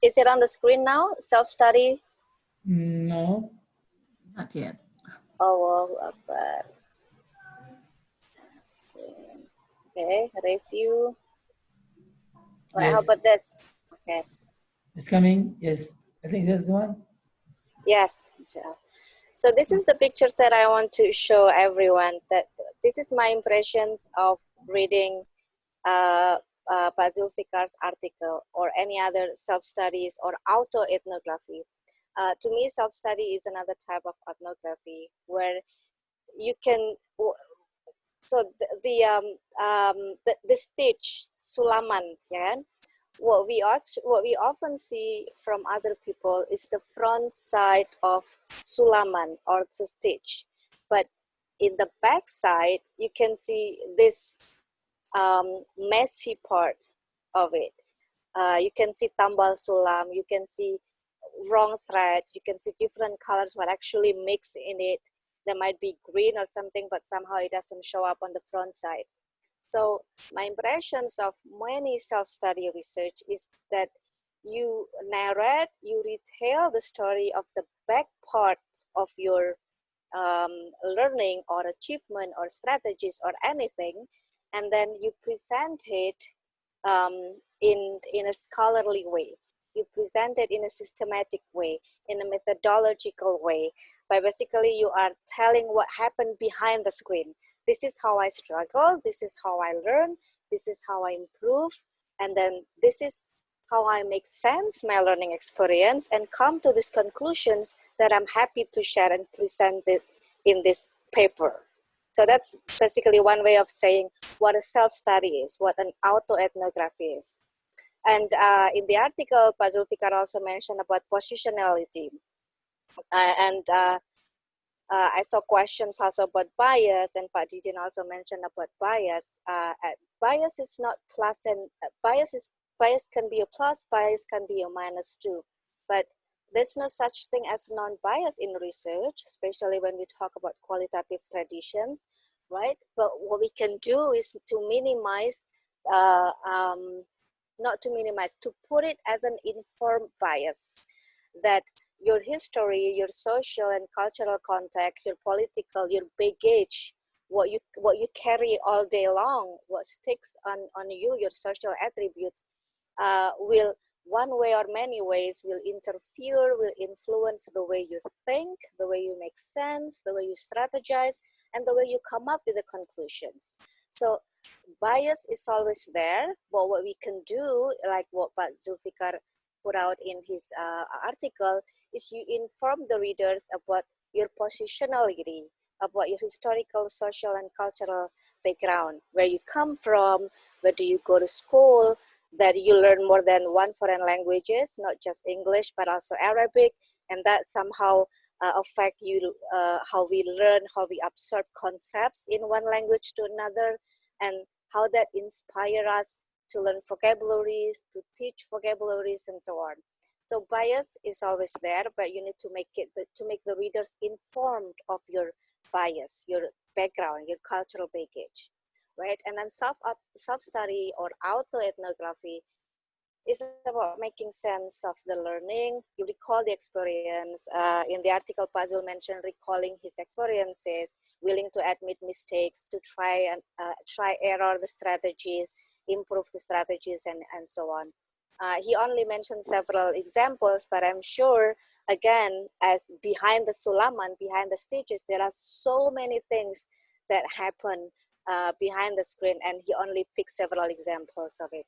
Is it on the screen now? Self-study? No. Not yet. Oh, okay, review. All right, Yes. how about this? Okay. It's coming. Yes. I think that's the one. Yes. So this is the pictures that I want to show everyone. That this is my impressions of reading Pak Zulfikar's article or any other self-studies or auto-ethnography. To me, self-study is another type of ethnography where you can. So the stage sulaman, yeah. What we often see from other people is the front side of sulaman or the stage, but in the back side you can see this messy part of it. You can see tambal sulam, you can see wrong thread, you can see different colors what actually mix in it. There might be green or something, but somehow it doesn't show up on the front side. So my impressions of many self-study research is that you narrate, you retell the story of the back part of your learning or achievement or strategies or anything, and then you present it in a scholarly way. You present it in a systematic way, in a methodological way, by basically you are telling what happened behind the screen. This is how I struggle, this is how I learn, this is how I improve, and then this is how I make sense my learning experience and come to these conclusions that I'm happy to share and present it in this paper. So that's basically one way of saying what a self-study is, what an auto-ethnography is. And in the article, Pak Zulfikar also mentioned about positionality. I saw questions also about bias, and Pak Didin also mentioned about bias. Bias is not plus, and bias can be a plus, bias can be a minus too. But there's no such thing as non-bias in research, especially when we talk about qualitative traditions, right? But what we can do is to minimize, not to minimize, to put it as an informed bias, that your history, your social and cultural context, your political, your baggage, what you carry all day long, what sticks on you, your social attributes, will one way or many ways will interfere, will influence the way you think, the way you make sense, the way you strategize, and the way you come up with the conclusions. So bias is always there, but what we can do, like what Pak Zulfikar put out in his article, is you inform the readers about your positionality, about your historical, social, and cultural background, where you come from, where do you go to school, that you learn more than one foreign languages, not just English, but also Arabic, and that somehow affect you, how we learn, how we absorb concepts in one language to another, and how that inspire us to learn vocabularies, to teach vocabularies, and so on. So bias is always there, but you need to make the readers informed of your bias, your background, your cultural baggage, right? And then self-study or auto-ethnography is about making sense of the learning. You recall the experience. In the article, Pazul mentioned recalling his experiences, willing to admit mistakes, to try error the strategies, improve the strategies, and so on. He only mentioned several examples, but I'm sure, again, as behind the sulaman, behind the stages, there are so many things that happen behind the screen, and he only picked several examples of it.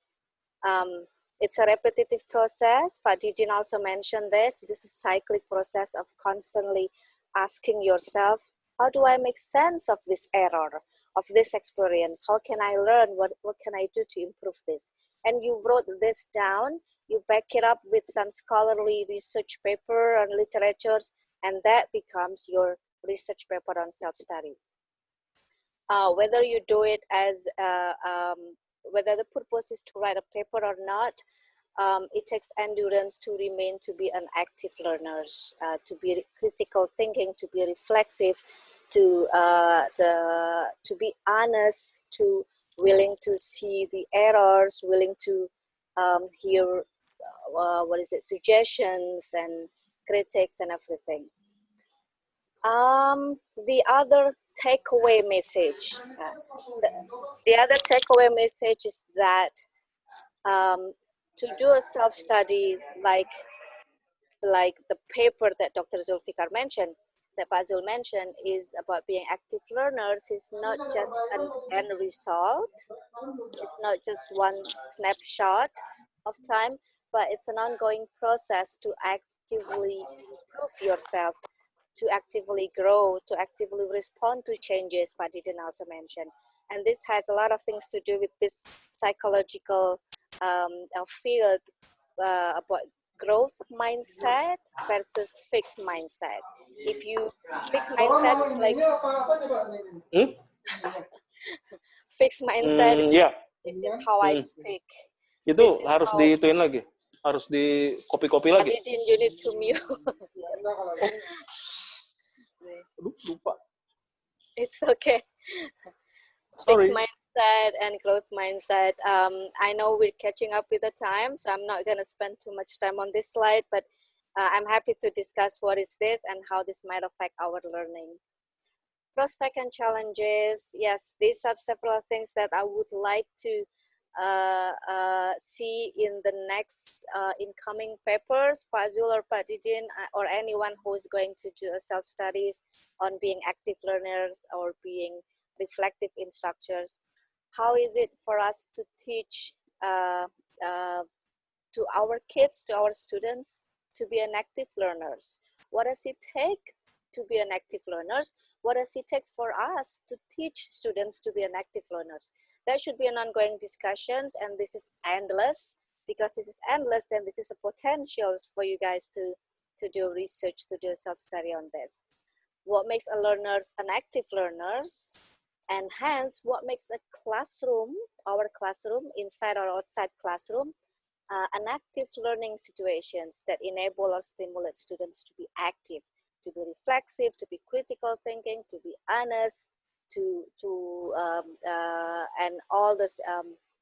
It's a repetitive process. Pak Didin also mentioned this. This is a cyclic process of constantly asking yourself, how do I make sense of this error, of this experience? How can I learn? What can I do to improve this? And you wrote this down, you back it up with some scholarly research paper and literatures, and that becomes your research paper on self-study. Whether you do it as, whether the purpose is to write a paper or not, it takes endurance to remain to be an active learner, to be critical thinking, to be reflexive, to be honest, to willing to see the errors, willing to hear suggestions and critics and everything. The other takeaway message, the other takeaway message is that to do a self-study like the paper that Dr. Zulfikar mentioned, that Fazul mentioned, is about being active learners. Is not just an end result. It's not just one snapshot of time, but it's an ongoing process to actively improve yourself, to actively grow, to actively respond to changes, Pak Didin also mentioned. And this has a lot of things to do with this psychological field about growth mindset versus fixed mindset. If you fixed mindset is like fixed mindset is Yeah. this is how I speak. Itu harus diituin lagi, harus di copy lagi. Didin, you need to mute. Lupa. It's okay. Sorry. Fixed mindset and growth mindset. I know we're catching up with the time, so I'm not going to spend too much time on this slide, but I'm happy to discuss what is this and how this might affect our learning. Prospect and challenges. Yes, these are several things that I would like to see in the next incoming papers, Pak Zul or Pak Didin, or anyone who is going to do a self-studies on being active learners or being reflective instructors. How is it for us to teach to our kids, to our students, to be an active learners? What does it take to be an active learners? What does it take for us to teach students to be an active learners? That should be an ongoing discussions, and this is endless. Because this is endless, then this is a potential for you guys to do research, to do self-study on this. What makes a learners an active learners? And hence, what makes a classroom, our classroom, inside or outside classroom, an active learning situations that enable or stimulate students to be active, to be reflexive, to be critical thinking, to be honest, and all this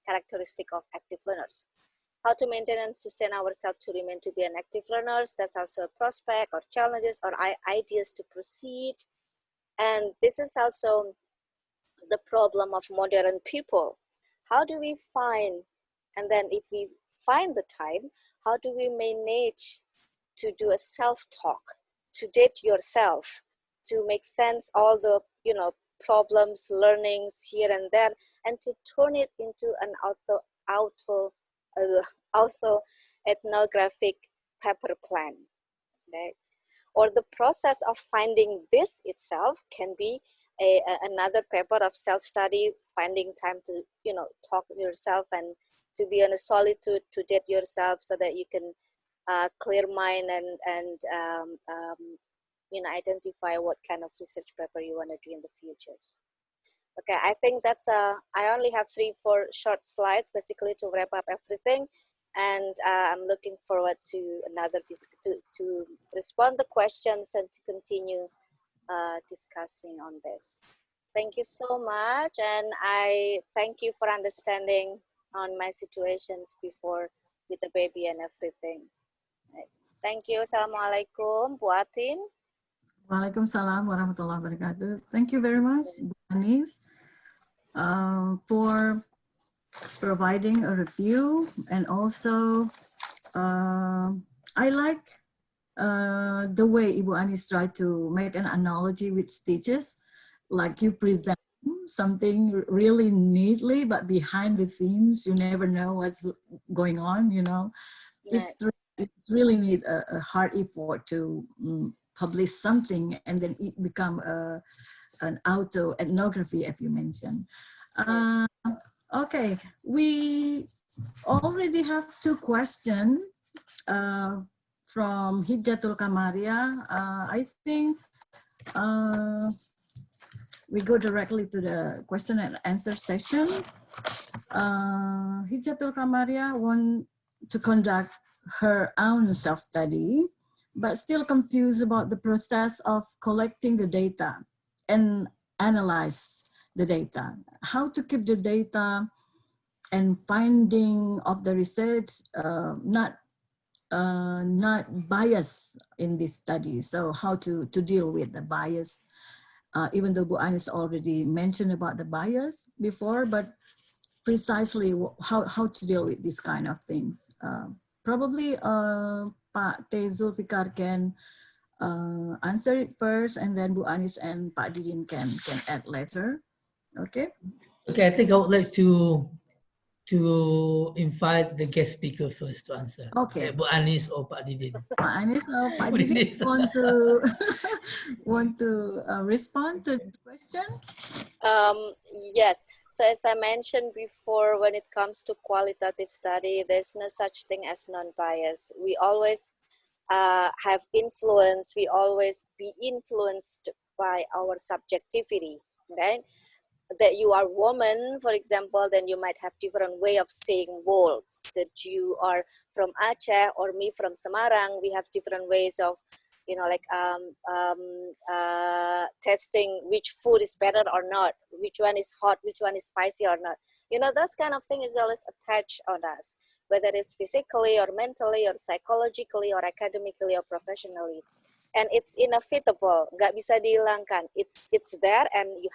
characteristic of active learners. How to maintain and sustain ourselves to remain to be an active learners. That's also a prospect or challenges or ideas to proceed. And this is also the problem of modern people. How do we find, and then if we find the time, how do we manage to do a self-talk, to date yourself, to make sense all the problems, learnings here and there, and to turn it into an auto-ethnographic paper plan, right? Or the process of finding this itself can be another paper of self-study, finding time to talk to yourself and to be in a solitude, to date yourself so that you can clear mind and identify what kind of research paper you want to do in the future. Okay, I think that's I only have 3-4 short slides basically to wrap up everything, and I'm looking forward to another to respond to questions and to continue discussing on this. Thank you so much, and I thank you for understanding on my situations before with the baby and everything. Right. Thank you. Assalamualaikum, Qudwatin. Waalaikumsalam warahmatullahi wabarakatuh. Thank you very much, Bu Anis, for providing a review, and also I like the way Ibu Anis tried to make an analogy with stitches, like you present something really neatly, but behind the scenes you never know what's going on. Right. It's really need a hard effort to publish something and then it become an auto ethnography, as you mentioned. Okay, we already have two questions from Hijatul Kamaria. I think we go directly to the question and answer session. Hijatul Kamaria want to conduct her own self-study, but still confused about the process of collecting the data and analyze the data. How to keep the data and finding of the research not bias in this study. So how to deal with the bias, even though Bu Anis already mentioned about the bias before, but precisely how to deal with these kind of things. Probably Pak T. Zulfikar can answer it first, and then Bu Anis and Pak Didin can add later. Okay. Okay, I think I would like to invite the guest speaker first to answer. Okay. Bu Anis or Pak Didin. Pak Anis or Pak Didin want to respond to this question? Yes. So as I mentioned before, when it comes to qualitative study, there's no such thing as non-bias. We always have influence. We always be influenced by our subjectivity, right? That you are woman, for example, then you might have different way of seeing worlds. That you are from Aceh or me from Semarang, we have different ways of, you know, like testing which food is better or not, which one is hot, which one is spicy or not. You know, those kind of thing is always attached on us, whether it's physically or mentally or psychologically or academically or professionally. And it's inevitable, nggak bisa dihilangkan. It's there, and you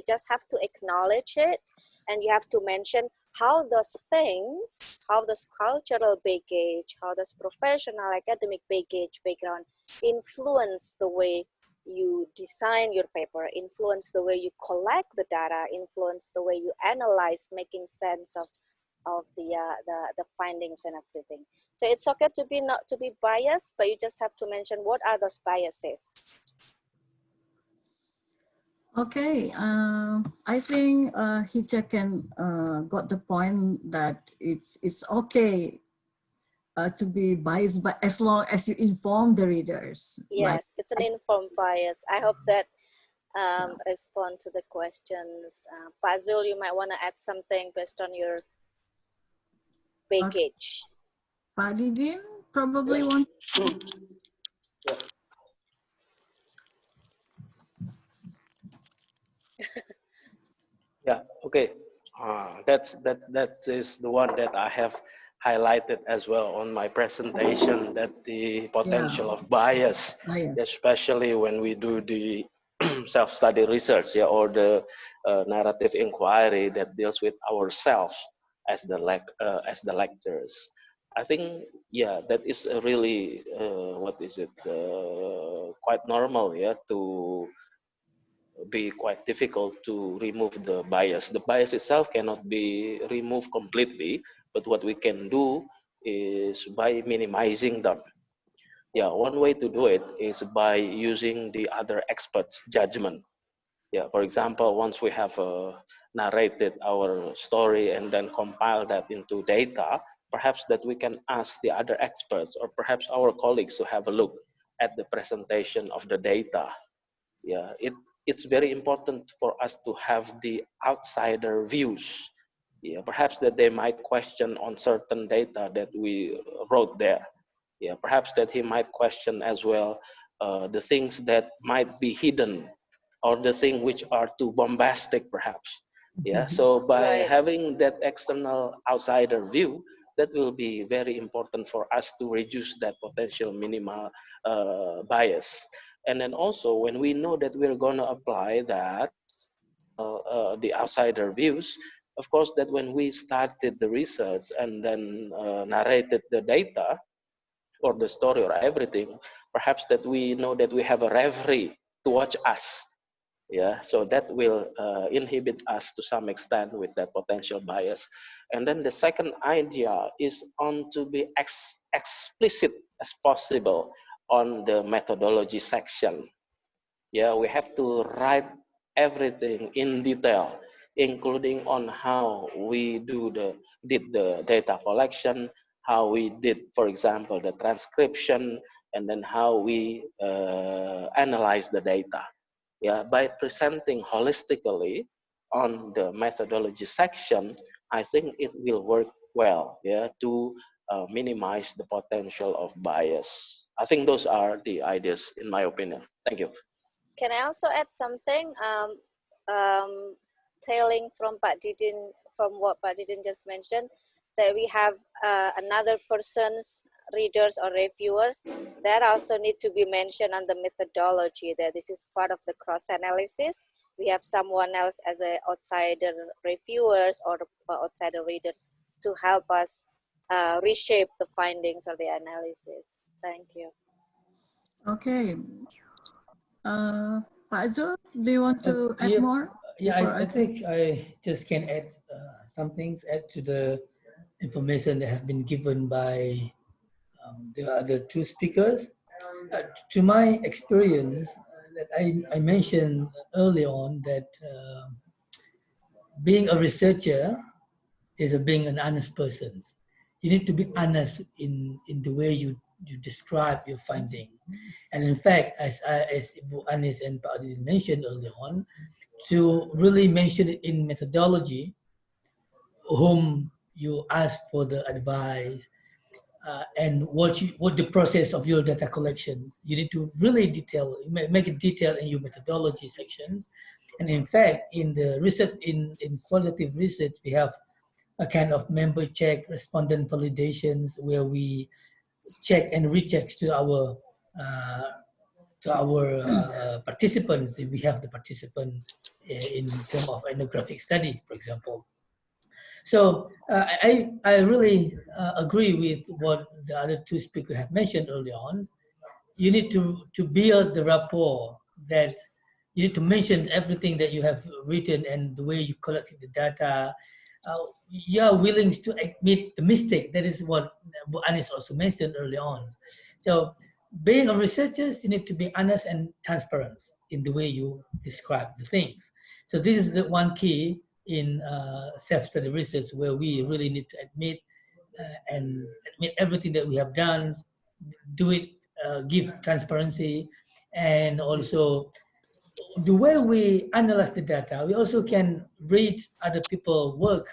just have to acknowledge it, and you have to mention how those things, how those cultural baggage, how those professional academic background influence the way you design your paper, influence the way you collect the data, influence the way you analyze, making sense of the findings and everything. So it's okay to be not to be biased, but you just have to mention what are those biases. Okay, I think Hija can got the point that it's okay to be biased, but as long as you inform the readers. Yes, right? It's an informed bias. I hope that respond to the questions. Pak Zul, you might want to add something based on your baggage. Pak Didin probably want. Yeah. Okay. That is the one that I have highlighted as well on my presentation. That the potential of bias, especially when we do the self-study research, or the narrative inquiry that deals with ourselves as the lectors. I think, yeah, that is a really quite normal, to be quite difficult to remove the bias. The bias itself cannot be removed completely, but what we can do is by minimizing them. Yeah, one way to do it is by using the other experts' judgment. Yeah, for example, once we have narrated our story and then compile that into data, perhaps that we can ask the other experts or perhaps our colleagues to have a look at the presentation of the data. Yeah, it's very important for us to have the outsider views. Yeah, perhaps that they might question on certain data that we wrote there. Yeah, perhaps that he might question as well the things that might be hidden or the things which are too bombastic, perhaps. Yeah, so by having that external outsider view, that will be very important for us to reduce that potential minimal bias. And then also when we know that we're going to apply that, the outsider views, of course, that when we started the research and then narrated the data or the story or everything, perhaps that we know that we have a referee to watch us. Yeah, so that will inhibit us to some extent with that potential bias. And then the second idea is on to be explicit as possible on the methodology section. Yeah, we have to write everything in detail, including on how we did the data collection, how we did, for example, the transcription, and then how we analyze the data. Yeah, by presenting holistically on the methodology section, I think it will work well, yeah, to minimize the potential of bias. I think those are the ideas, in my opinion. Thank you. Can I also add something? Tailing from Pak Didin, from what Pak Didin just mentioned, that we have another person's readers or reviewers that also need to be mentioned on the methodology, that this is part of the cross analysis. We have someone else as an outsider reviewers or outsider readers to help us reshape the findings or the analysis. Thank you. Okay. Pak Zul, do you want to add more? Yeah, I think I just can add some things, add to the information that have been given by the other two speakers. To my experience, that I mentioned early on that being a researcher is being an honest person. You need to be honest in the way you describe your finding. And in fact, as Ibu Anis and Pak Adil mentioned earlier on, to really mention it in methodology, whom you ask for the advice, and what the process of your data collection. You need to really make it detailed in your methodology sections. And in fact, in the research, in qualitative research, we have a kind of member check, respondent validations, where we check and recheck to our participants, if we have the participants in terms of ethnographic study, for example. So I really agree with what the other two speakers have mentioned early on. You need to build the rapport, that you need to mention everything that you have written and the way you collected the data. You are willing to admit the mistake. That is what Anis also mentioned early on. So being a researcher, you need to be honest and transparent in the way you describe the things. So this is the one key in self-study research, where we really need to admit everything that we have done, do it, give transparency, and also the way we analyze the data, we also can read other people's work,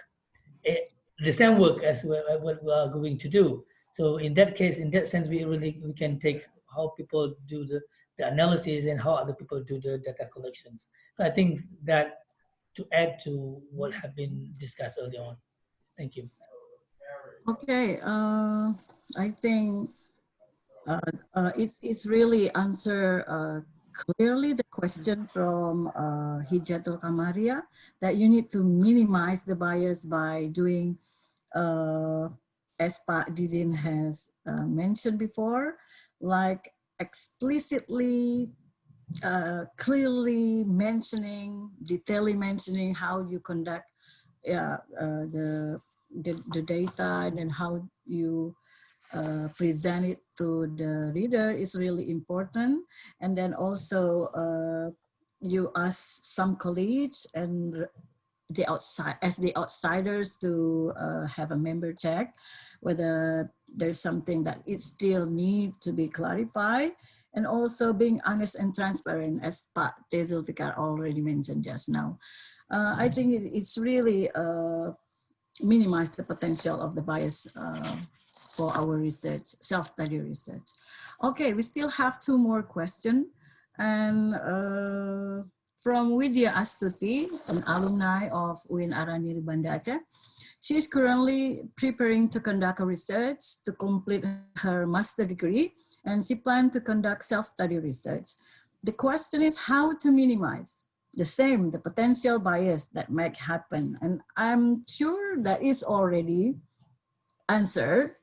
the same work as what we are going to do. So in that case, in that sense, we can take how people do the analysis and how other people do the data collections. So I think that to add to what have been discussed earlier on. Thank you. Okay, I think it's really answer clearly the question from Hijatul Kamaria, that you need to minimize the bias by doing, as Pak Didin has mentioned before, like explicitly, clearly mentioning, detailing mentioning how you conduct the data, and then how you present it to the reader is really important. And then also you ask some colleagues and the outsiders to have a member check whether there's something that it still needs to be clarified, and also being honest and transparent, as Pak Zulfikar already mentioned just now. I think it's really minimize the potential of the bias for our research, self-study research. Okay, we still have two more questions. And from Widya Astuti, an alumni of UIN Ar-Raniry Banda Aceh. She is currently preparing to conduct a research to complete her master degree, and she plans to conduct self-study research. The question is how to minimize the potential bias that might happen. And I'm sure that is already answered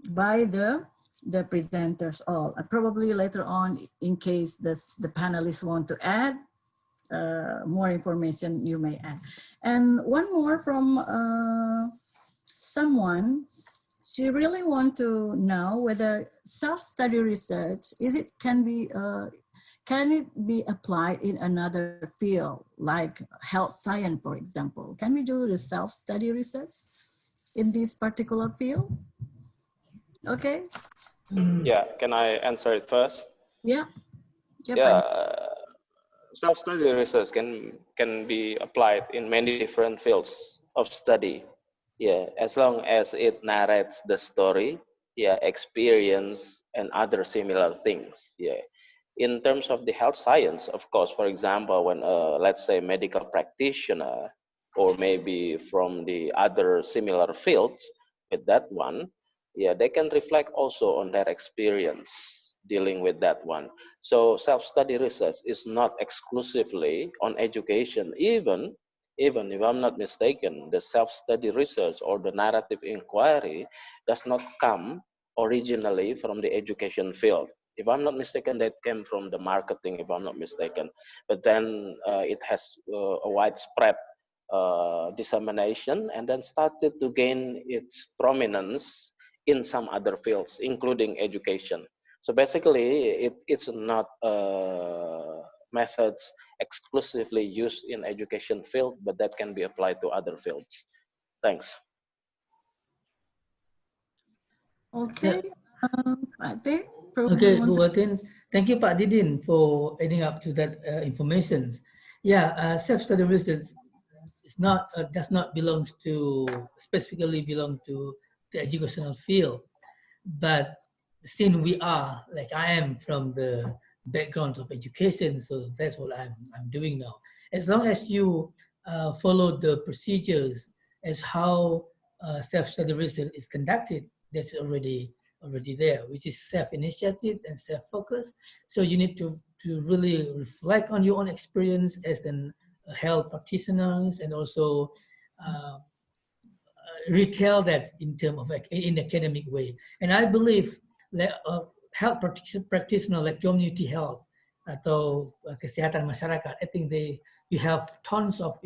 by the presenters all. Probably later on, in case the panelists want to add more information, you may add. And one more from someone, she really want to know whether self-study research can it be applied in another field like health science, for example? Can we do the self-study research in this particular field? Okay. Yeah, can I answer it first? Yeah. Yeah, self-study research can be applied in many different fields of study. Yeah, as long as it narrates the story, yeah, experience and other similar things. Yeah. In terms of the health science, of course, for example, when let's say medical practitioner or maybe from the other similar fields with that one, yeah, they can reflect also on their experience dealing with that one. So self-study research is not exclusively on education. Even if I'm not mistaken, the self-study research or the narrative inquiry does not come originally from the education field. If I'm not mistaken, that came from the marketing, if I'm not mistaken. But then it has a widespread dissemination and then started to gain its prominence in some other fields, including education. So basically, it's not methods exclusively used in education field, but that can be applied to other fields. Thanks. Okay. I think Okay, probably want to. Qudwatin. Thank you, Pak Didin, for adding up to that information. Yeah, self-study research is not does not belongs to specifically belong to the educational field, but since we are like I am from the background of education, so that's what I'm doing now. As long as you follow the procedures as how self-study research is conducted, that's already there, which is self-initiated and self-focused. So you need to really reflect on your own experience as an health practitioners and also retell that in terms of in academic way. And I believe that health practitioner like community health atau kesehatan masyarakat, I think you have tons of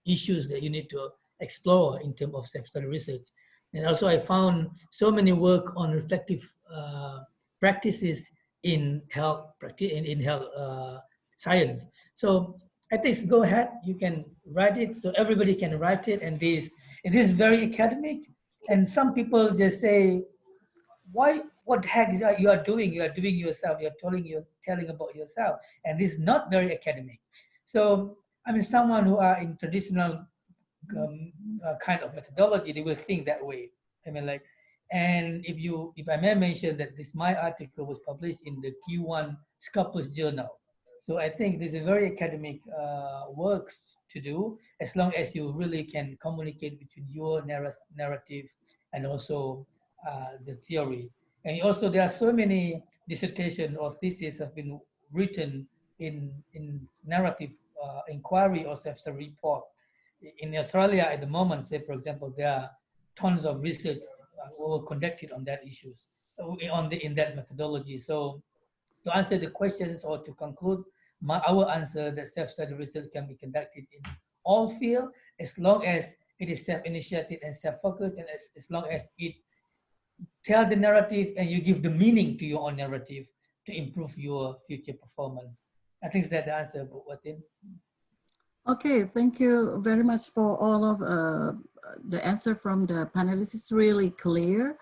issues that you need to explore in terms of self-study research. And also I found so many work on reflective practices in health in health science. So I think go ahead, you can write it, so everybody can write it, and it is very academic. And some people just say, "Why? What the heck is that you are doing? You are doing yourself. You are telling about yourself," and this is not very academic. So I mean, someone who are in traditional kind of methodology, they will think that way. I mean, like, and if I may mention that my article was published in the Q1 Scopus Journal. So I think there's a very academic works to do as long as you really can communicate between your narrative and also the theory. And also there are so many dissertations or theses have been written in narrative inquiry or self-study report. In Australia at the moment, say for example, there are tons of research were conducted on that issues in that methodology. So to answer the questions or to conclude, our answer that self-study research can be conducted in all fields as long as it is self-initiated and self-focused, and as long as it tell the narrative and you give the meaning to your own narrative to improve your future performance. I think that's the answer, Qudwatin. Okay, thank you very much for all of the answer from the panelists. It's really clear.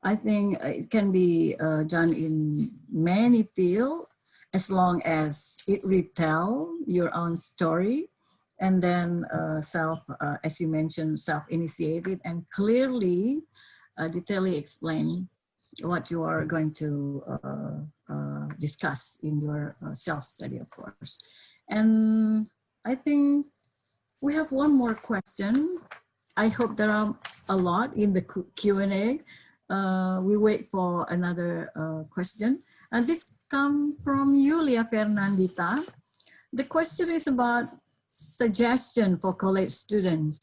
I think it can be done in many fields as long as it retell your own story, and then as you mentioned, self-initiated and clearly, detailedly explain what you are going to discuss in your self-study, of course. And I think we have one more question. I hope there are a lot in the Q&A. We wait for another question. And this comes from Yulia Fernandita. The question is about suggestion for college students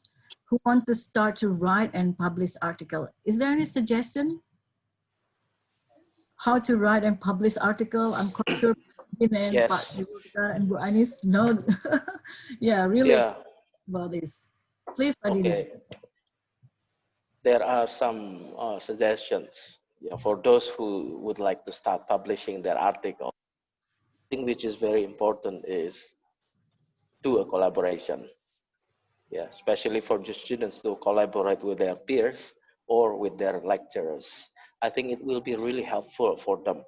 who want to start to write and publish article. Is there any suggestion? How to write and publish article? I'm quite sure and Yes. and Bu Anis know. Yeah, really Yeah. about this. Please, Okay. there are some suggestions, for those who would like to start publishing their article. Thing which is very important is do a collaboration. Yeah, especially for the students to collaborate with their peers or with their lecturers. I think it will be really helpful for them,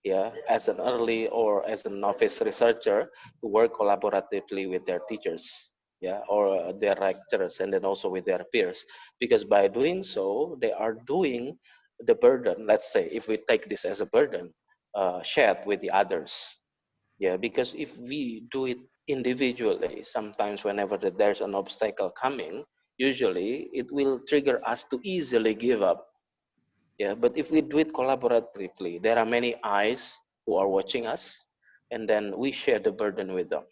yeah, as an early or as a novice researcher to work collaboratively with their teachers, yeah, or their lecturers, and then also with their peers, because by doing so, they are doing the burden. Let's say if we take this as a burden, shared with the others. Yeah, because if we do it individually, sometimes whenever there's an obstacle coming, usually it will trigger us to easily give up. Yeah, but if we do it collaboratively, there are many eyes who are watching us, and then we share the burden with them.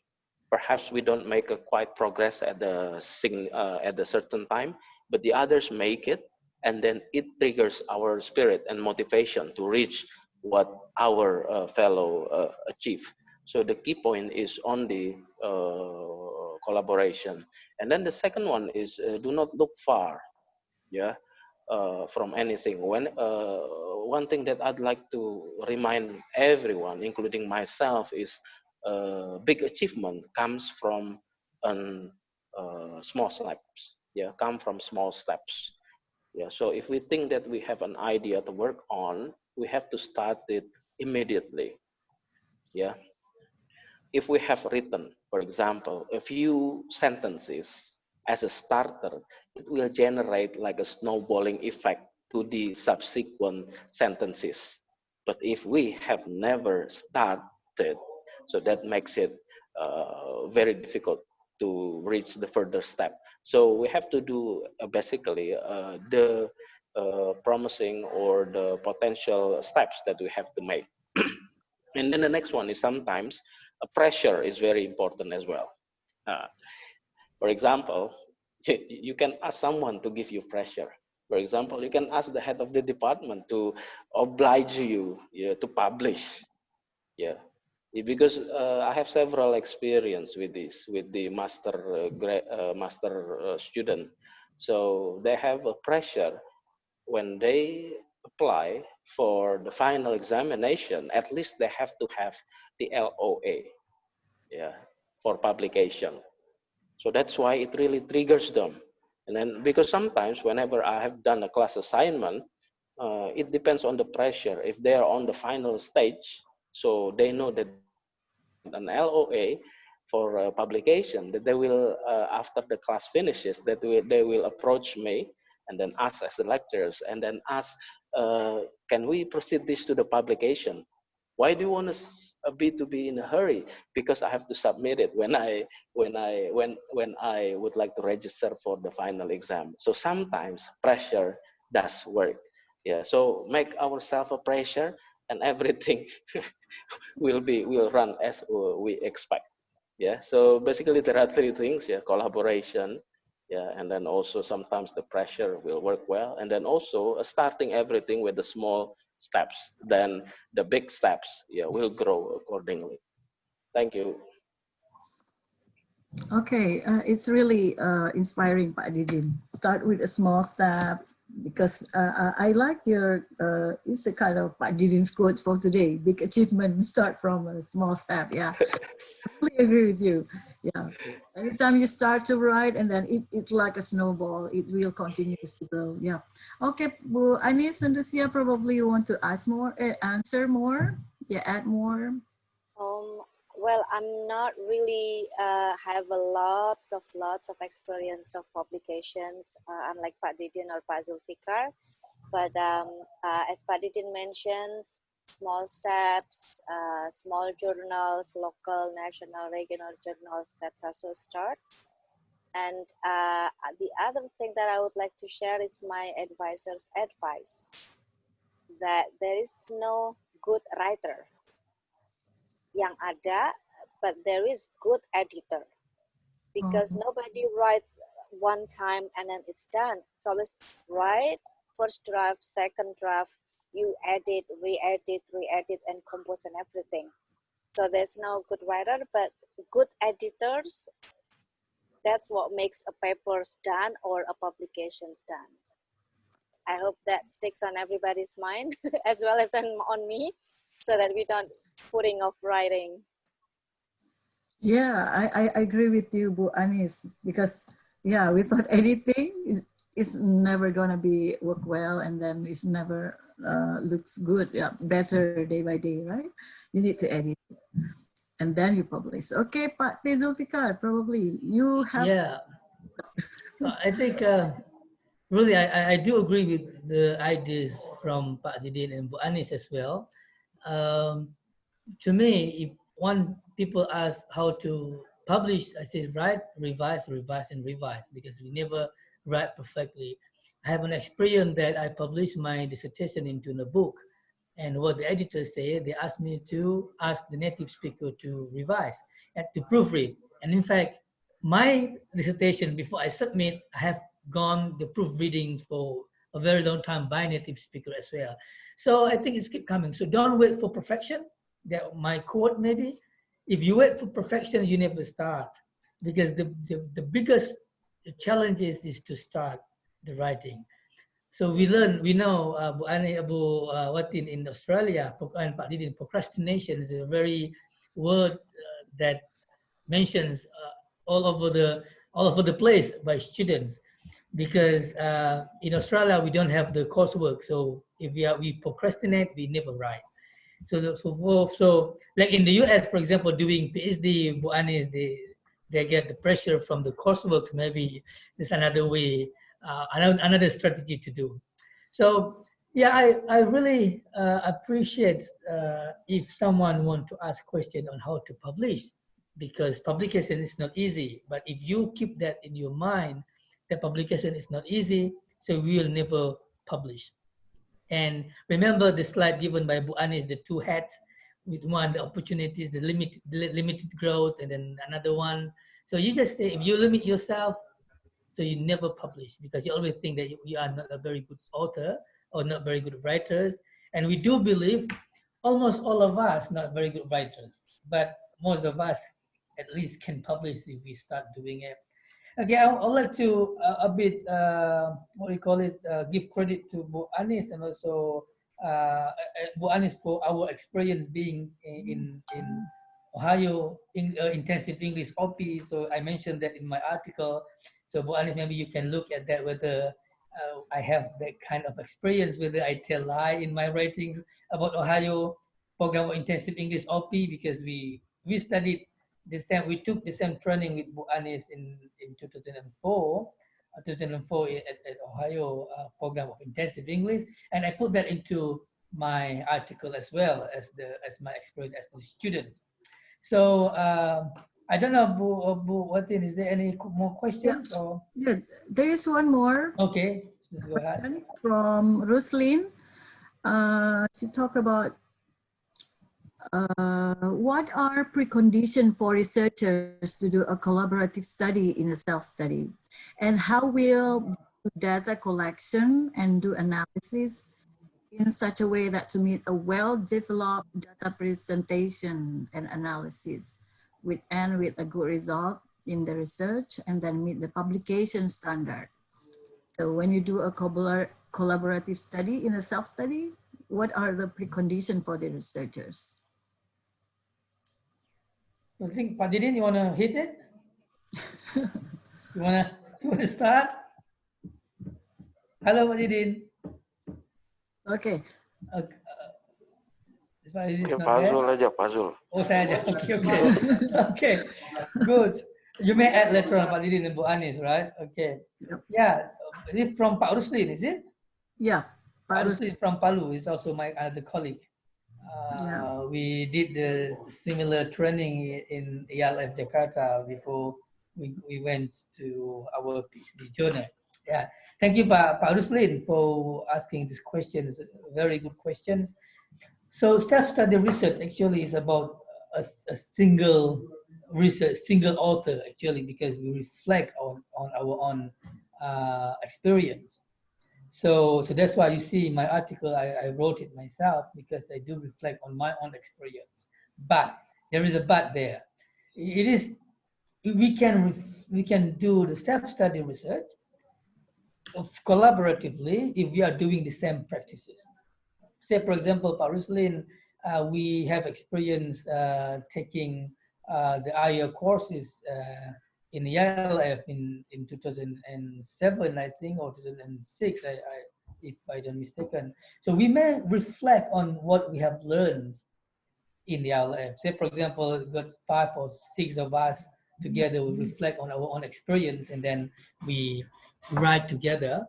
Perhaps we don't make a quite progress at at the certain time, but the others make it, and then it triggers our spirit and motivation to reach what our fellow achieve. So the key point is on the collaboration, and then the second one is do not look far. Yeah, from anything. One thing that I'd like to remind everyone, including myself, is big achievement comes from an, small steps. Yeah, come from small steps. Yeah, so if we think that we have an idea to work on, we have to start it immediately. Yeah, if we have written, for example, a few sentences as a starter, it will generate like a snowballing effect to the subsequent sentences. But if we have never started, so that makes it very difficult to reach the further step. So we have to do basically the promising or the potential steps that we have to make. And then the next one is sometimes pressure is very important as well. Uh, for example, you can ask someone to give you pressure. For example, you can ask the head of the department to oblige you, yeah, to publish. Yeah, because I have several experience with this, with the master student. So they have a pressure when they apply for the final examination. At least they have to have the LOA, yeah, for publication. So that's why it really triggers them. And then because sometimes whenever I have done a class assignment, it depends on the pressure. If they are on the final stage, so they know that they have to submit an LOA for publication, that they will, after the class finishes, they will approach me and then ask as the lecturers and then ask, can we proceed this to the publication? Why do you want to be in a hurry? Because I have to submit it when I would like to register for the final exam. So sometimes pressure does work. Yeah. So make ourselves a pressure, and everything will run as we expect. Yeah. So basically, there are three things. Yeah. Collaboration. Yeah, and then also sometimes the pressure will work well, and then also starting everything with the small steps, then the big steps, yeah, will grow accordingly. Thank you. Okay, it's really inspiring, Pak Didin. Start with a small step because I like your, it's a kind of Pak Didin's quote for today, big achievement, start from a small step. Yeah, I really agree with you. Yeah, anytime you start to write and then it's like a snowball, it will continue to grow. Yeah. Okay, Bu Ani Sundusiyah, probably you want to ask more, answer more, yeah, add more. Um, well, I'm not really have a lots of experience of publications, unlike Pak Didin or Pak Zulfikar. But as Pak Didin mentions, small steps, small journals, local, national, regional journals, that's also start. And the other thing that I would like to share is my advisor's advice that there is no good writer yang ada, but there is good editor, because nobody writes one time and then it's done. It's always write first draft, second draft, you edit, re-edit, and compose and everything. So there's no good writer, but good editors, that's what makes a paper's done or a publication's done. I hope that sticks on everybody's mind as well as on me, so that we don't putting off writing. Yeah, I agree with you, Bu Anis, because yeah, without editing, it's never gonna be work well, and then it's never looks good. Yeah, better day by day, right? You need to edit, and then you publish. Okay, Pak Zulfikar, probably you have. Yeah, I think really I do agree with the ideas from Pak Didin and Bu Anis as well. Um, to me, if one people ask how to publish, I say write, revise, revise, and revise, because we never write perfectly. I have an experience that I published my dissertation into a book, and what the editors say, they asked me to ask the native speaker to revise and to proofread. And in fact, my dissertation, before I submit, I have gone the proofreading for a very long time by native speaker as well. So I think it's keep coming. So don't wait for perfection. That my quote maybe, if you wait for perfection, you never start, because the biggest challenge is to start the writing. So we know Abu Watin in Australia, and Pak Didin, procrastination is a very word that mentions all over the place by students, because in Australia we don't have the coursework. So if we procrastinate, we never write. So like in the US, for example, doing PhD, Bu Anis, they get the pressure from the coursework. Maybe there's another way, another strategy to do. So yeah, I really appreciate if someone want to ask question on how to publish, because publication is not easy. But if you keep that in your mind, that publication is not easy, so we will never publish. And remember the slide given by Bu Anis, the two hats, with one, the opportunities, the limited growth, and then another one. So you just say, if you limit yourself, so you never publish, because you always think that you are not a very good author or not very good writers. And we do believe almost all of us not very good writers, but most of us at least can publish if we start doing it. Okay, I would like to a bit, what do you call it, give credit to Bu Anis, and also Bu Anis for our experience being in Ohio Intensive English OP. So I mentioned that in my article. So Bu Anis, maybe you can look at that, whether I have that kind of experience, whether I tell lie in my writings about Ohio Program of Intensive English OP, because we studied the same, we took the same training with Bu Anis in 2004 at Ohio Program of Intensive English, and I put that into my article as well as my experience as the students. So I don't know, Bu Watin, is there any more questions? Yeah. Or? Yeah, there is one more. Okay, let's go ahead. From Roslyn. She talked about what are preconditions for researchers to do a collaborative study in a self-study, and how will data collection and do analysis in such a way that to meet a well-developed data presentation and analysis with a good result in the research, and then meet the publication standard. So when you do a collaborative study in a self-study, what are the preconditions for the researchers? I think, Pak Didin, you want to hit it? you want to start? Hello, Pak Didin. Okay. Pak Zul aja, Pak Zul. Oh, saya aja. Okay. Okay, good. You may add later on, Pak Didin and Bu Anis, right? Okay. Yep. Yeah, this from Pak Ruslin, is it? Yeah. Pak Ruslin from Palu is also my other colleague. Yeah. We did the similar training in ELF Jakarta before we went to our PhD journey. Yeah, thank you, Pak Ruslin, for asking these questions. Very good questions. So self-study research actually is about a single research, single author actually, because we reflect on our own experience. So that's why you see in my article, I wrote it myself, because I do reflect on my own experience. But there is a but there. It is, we can do the self-study research collaboratively if we are doing the same practices. Say, for example, Pak Ruslin, we have experience taking the IEL courses in the ILF in 2007, I think, or 2006, if I don't mistaken. So we may reflect on what we have learned in the ILF. Say, for example, got 5 or 6 of us together, we reflect on our own experience, and then we write together.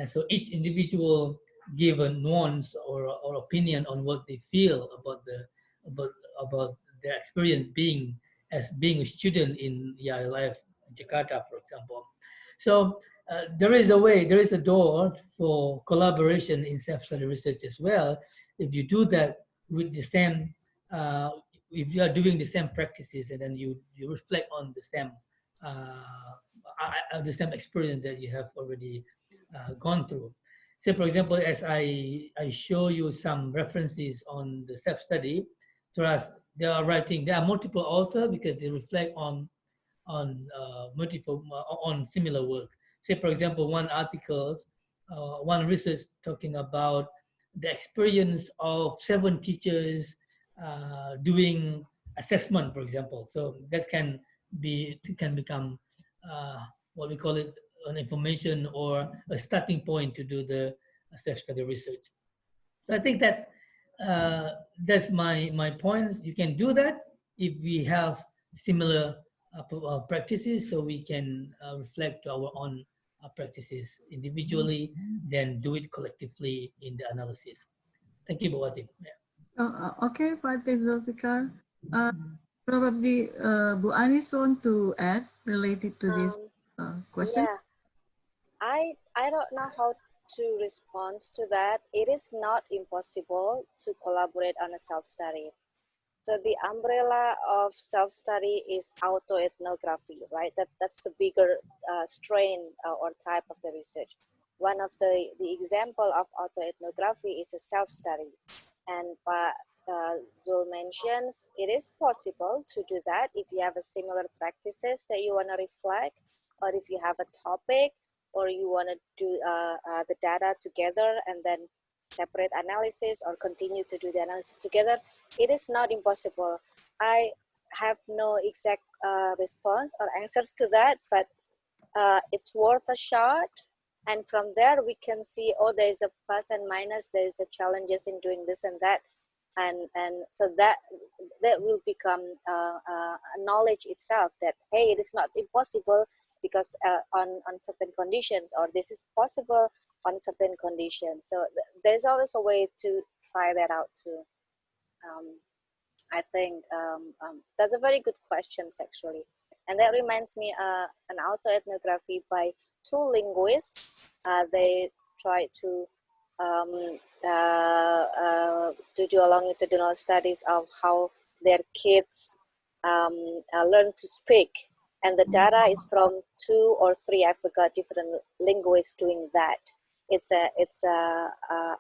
So each individual give a nuance or opinion on what they feel about about their experience being a student in EILF Jakarta, for example. So there is a door for collaboration in self-study research as well. If you do that with the same, if you are doing the same practices, and then you reflect on the same experience that you have already gone through. Say, for example, as I show you some references on the self-study, they are multiple authors because they reflect on similar work. Say, for example, one research talking about the experience of 7 teachers doing assessment, for example. So that can become what we call it an information or a starting point to do the self-study research. So I think that's my point. You can do that if we have similar practices, so we can reflect our own practices individually, then do it collectively in the analysis. Thank you, Qudwatin. Yeah. Okay, Pak Zulfikar. Probably Bu Anis want to add related to this question? Yeah, I don't know how to respond to that. It is not impossible to collaborate on a self-study. So the umbrella of self-study is autoethnography, right? That's the bigger strain or type of the research. One of the example of autoethnography is a self-study. And Zul mentions it is possible to do that if you have a similar practices that you want to reflect, or if you have a topic, or you want to do the data together and then separate analysis or continue to do the analysis together. It is not impossible. I have no exact response or answers to that, but it's worth a shot. And from there we can see, oh, there is a plus and minus, there is a challenges in doing this and that. And so that will become a knowledge itself that, hey, it is not impossible because on certain conditions, or this is possible on certain conditions. So there's always a way to try that out too. I think that's a very good question, actually. And that reminds me an autoethnography by 2 linguists. They try to do a longitudinal studies of how their kids learn to speak. And the data is from 2 or 3, I forgot, different linguists doing that. It's a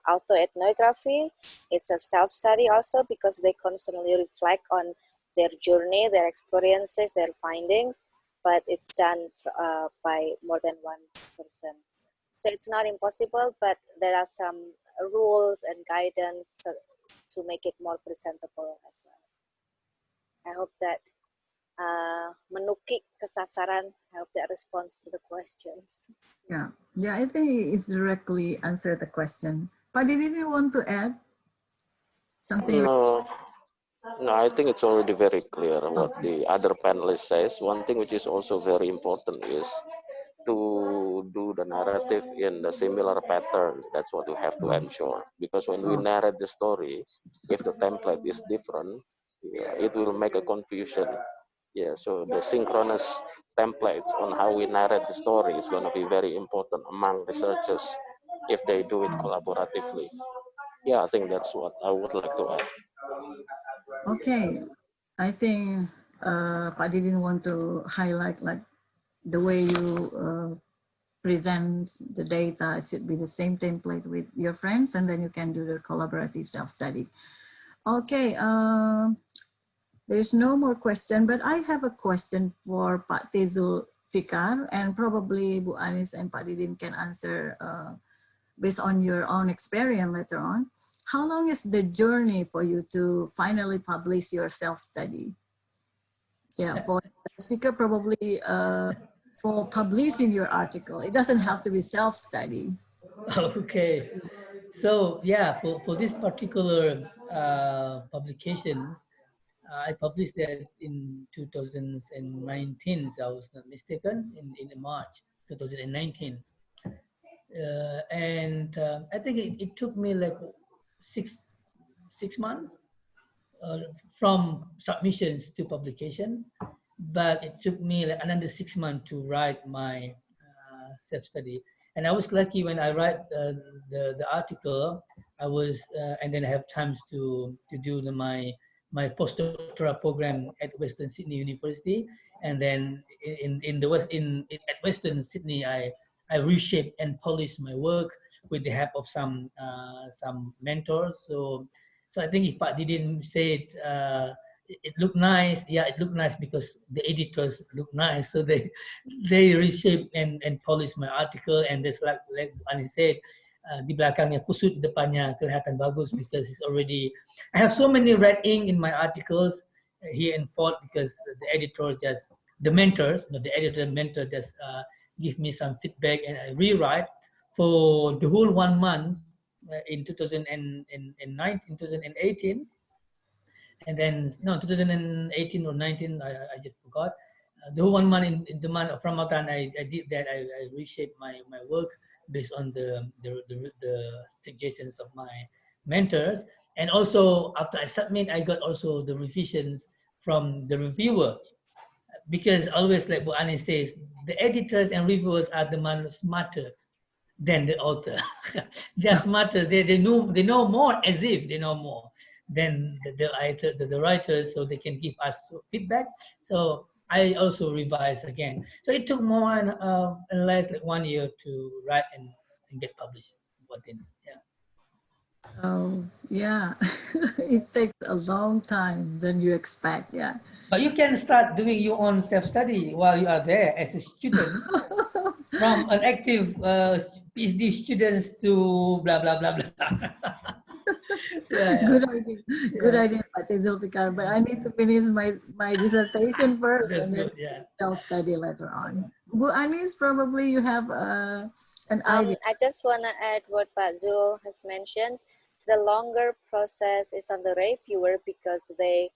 autoethnography. It's a self-study also, because they constantly reflect on their journey, their experiences, their findings, but it's done by more than 1 person. So it's not impossible, but there are some rules and guidance to make it more presentable as well. I hope that menukik kesasaran. I hope that responds to the questions. Yeah, I think it's directly answered the question. But did you want to add something? No, I think it's already very clear what the other panelist says. One thing which is also very important is to do the narrative in the similar pattern. That's what we have to ensure. Because when we narrate the story, if the template is different, it will make a confusion. Yeah, so the synchronous templates on how we narrate the story is going to be very important among researchers if they do it collaboratively. Yeah, I think that's what I would like to add. Okay, I think Pak Didin want to highlight like the way you present the data should be the same template with your friends, and then you can do the collaborative self-study. Okay, there is no more question, but I have a question for Pak TESOL Fikar, and probably Bu Anis and Pak Didin can answer based on your own experience later on. How long is the journey for you to finally publish your self-study? Yeah, for the speaker, probably for publishing your article. It doesn't have to be self-study. Okay. So yeah, for this particular publications, I published that in 2019, so I was not mistaken, in March 2019. I think it took me like six months from submissions to publications, but it took me like another 6 months to write my self-study. And I was lucky when I write the article, and then I have times to do my postdoctoral program at Western Sydney University, and then at Western Sydney I reshaped and polished my work with the help of some mentors. So I think if Pak Didin said it looked nice, yeah, it looked nice because the editors look nice, so they reshape and polish my article, and there's like Ani said, di belakangnya kusut, depannya kelihatan bagus because it's already. I have so many red ink in my articles here in Fort because the editor just the mentors, the editor and mentor just give me some feedback, and I rewrite for the whole 1 month in 2018. And then, no, 2018 or 19, I just forgot. The whole 1 month in the month of Ramadan, I did that. I reshaped my work based on the suggestions of my mentors. And also, after I submit, I got also the revisions from the reviewer. Because always, like Bu Ani says, the editors and reviewers are the man smarter than the author. They're smarter. They know more, as if they know more than the writers, so they can give us feedback. So I also revise again. So it took more and less like 1 year to write and get published. Yeah. Oh, yeah. It takes a long time than you expect. Yeah. But you can start doing your own self-study while you are there as a student. From an active PhD students to blah, blah, blah, blah. Good idea. Good idea, Pak Zulfikar. But I need to finish my dissertation first. That's and then good, I'll study later on. Bu Anis, probably you have an idea. I just want to add what Pak Zul has mentioned. The longer process is on the reviewer because they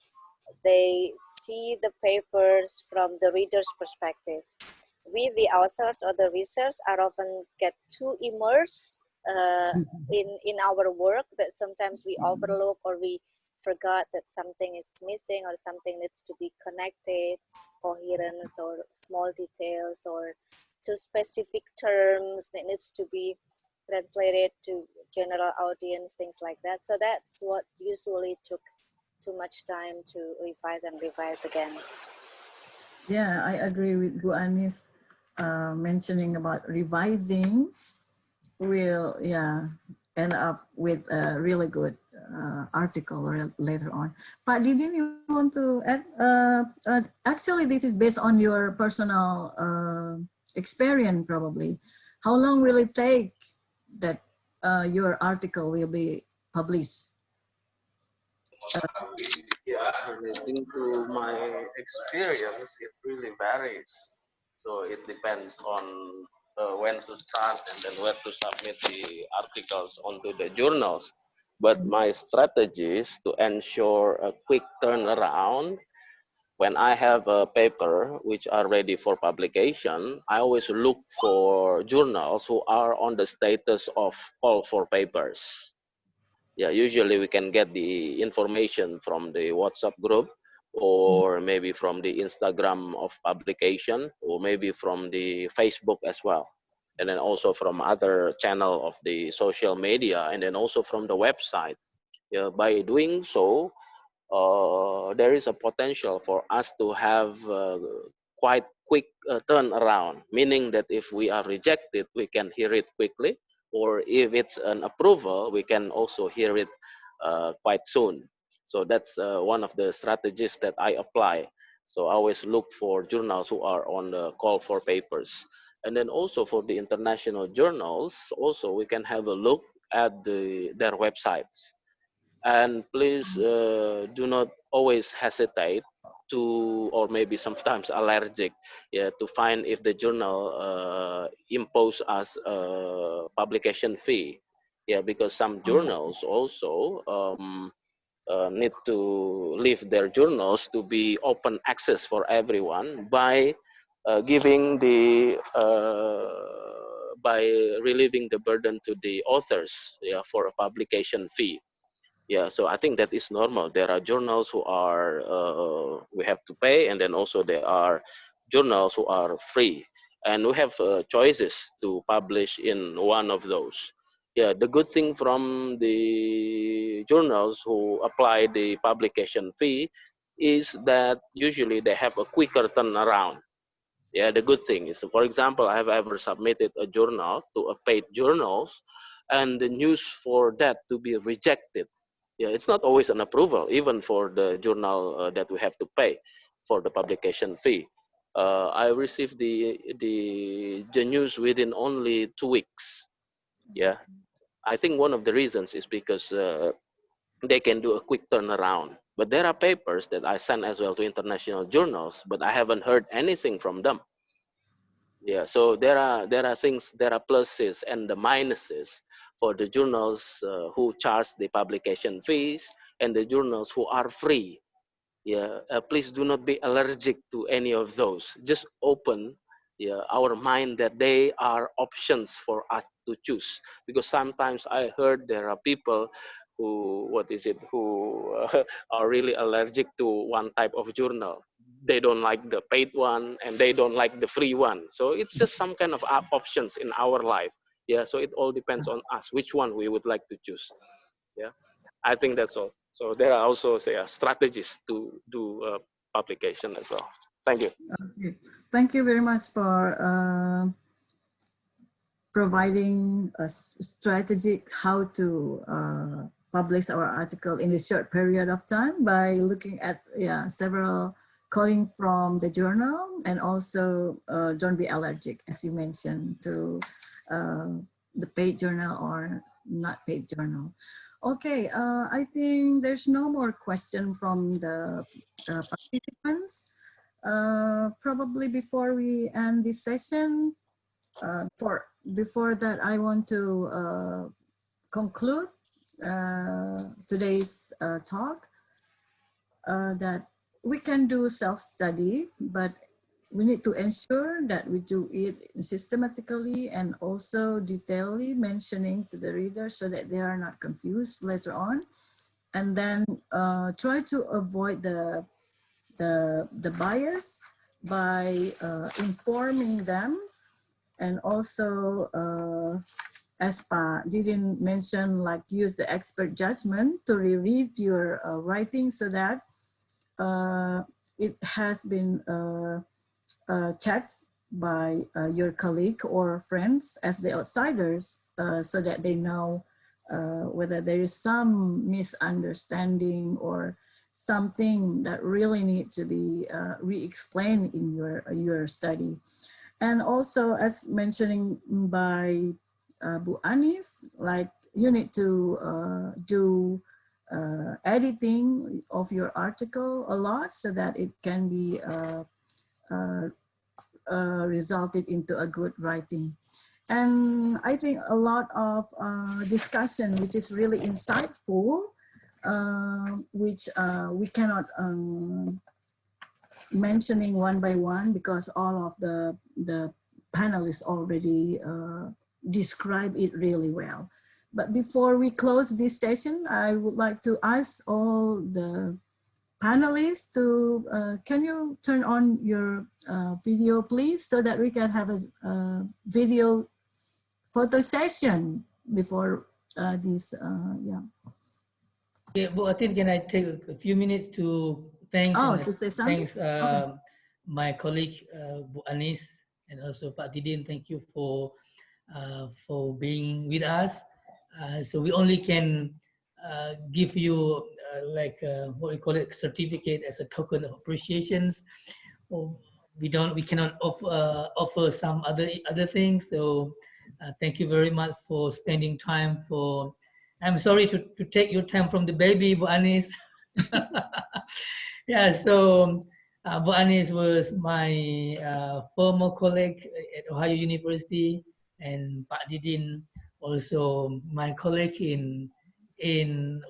see the papers from the reader's perspective. We, the authors or the researchers, are often get too immersed in our work that sometimes we overlook or we forgot that something is missing or something needs to be connected, coherence or small details or to specific terms that needs to be translated to general audience, things like that. So that's what usually took too much time to revise again. Yeah, I agree with Bu Anis mentioning about revising will end up with a really good article later on. Pak Didin, you want to add? Actually, this is based on your personal experience probably. How long will it take that your article will be published? Relating to my experience, it really varies. So it depends on when to start and then where to submit the articles onto the journals. But my strategy is to ensure a quick turnaround. When I have a paper which are ready for publication, I always look for journals who are on the status of call for papers. Yeah, usually we can get the information from the WhatsApp group or maybe from the Instagram of publication or maybe from the Facebook as well. And then also from other channel of the social media and then also from the website. Yeah, by doing so, there is a potential for us to have quite quick turnaround, meaning that if we are rejected, we can hear it quickly, or if it's an approval, we can also hear it quite soon. So that's one of the strategies that I apply. So always look for journals who are on the call for papers. And then also for the international journals, also we can have a look at their websites. And please do not always hesitate to, or maybe sometimes allergic, yeah, to find if the journal impose us a publication fee. Yeah, because some journals also need to leave their journals to be open access for everyone by giving the by relieving the burden to the authors, yeah, for a publication fee. Yeah, so I think that is normal. There are journals who are we have to pay, and then also there are journals who are free, and we have choices to publish in one of those. Yeah, the good thing from the journals who apply the publication fee is that usually they have a quicker turnaround. Yeah, the good thing is, for example, I have ever submitted a journal to a paid journals, and the news for that to be rejected. Yeah, it's not always an approval, even for the journal that we have to pay for the publication fee. I received the news within only 2 weeks. Yeah, I think one of the reasons is because they can do a quick turnaround. But there are papers that I sent as well to international journals, but I haven't heard anything from them. Yeah, so there are things, there are pluses and the minuses for the journals who charge the publication fees and the journals who are free. Yeah, please do not be allergic to any of those. Just open, yeah, our mind that they are options for us to choose. Because sometimes I heard there are people who, what is it, who are really allergic to one type of journal. They don't like the paid one and they don't like the free one. So it's just some kind of options in our life. Yeah, so it all depends on us which one we would like to choose. Yeah, I think that's all. So there are also, say, strategies to do publication as well. Thank you. Okay. Thank you very much for providing a strategic how to publish our article in a short period of time by looking at several calling from the journal, and also don't be allergic, as you mentioned, to the paid journal or not paid journal. Okay, I think there's no more question from the participants. Probably before we end this session, before that, I want to conclude today's talk, that we can do self-study, but we need to ensure that we do it systematically and also detailedly, mentioning to the reader so that they are not confused later on. And then try to avoid the bias by informing them, and also as Pa Didin mentioned, like use the expert judgment to reread your writing so that it has been checked by your colleague or friends as the outsiders, so that they know whether there is some misunderstanding or something that really needs to be re-explained in your study. And also, as mentioning by Bu Anis, like you need to do editing of your article a lot so that it can be resulted into a good writing. And I think a lot of discussion, which is really insightful, which we cannot mentioning one by one because all of the panelists already describe it really well. But before we close this session, I would like to ask all the panelists to, can you turn on your video, please, so that we can have a video photo session before this, yeah. Yeah, Qudwatin, can I take a few minutes to thank to say something? thanks my colleague Bu Anis and also Pak Didin. Thank you for being with us. So we only can give you what we call it, certificate as a token of appreciations. Or we cannot offer some other things. So thank you very much for spending time for. I'm sorry to take your time from the baby, Bu Anis. Yeah, so Bu Anis was my former colleague at Ohio University, and Pak Didin also my colleague in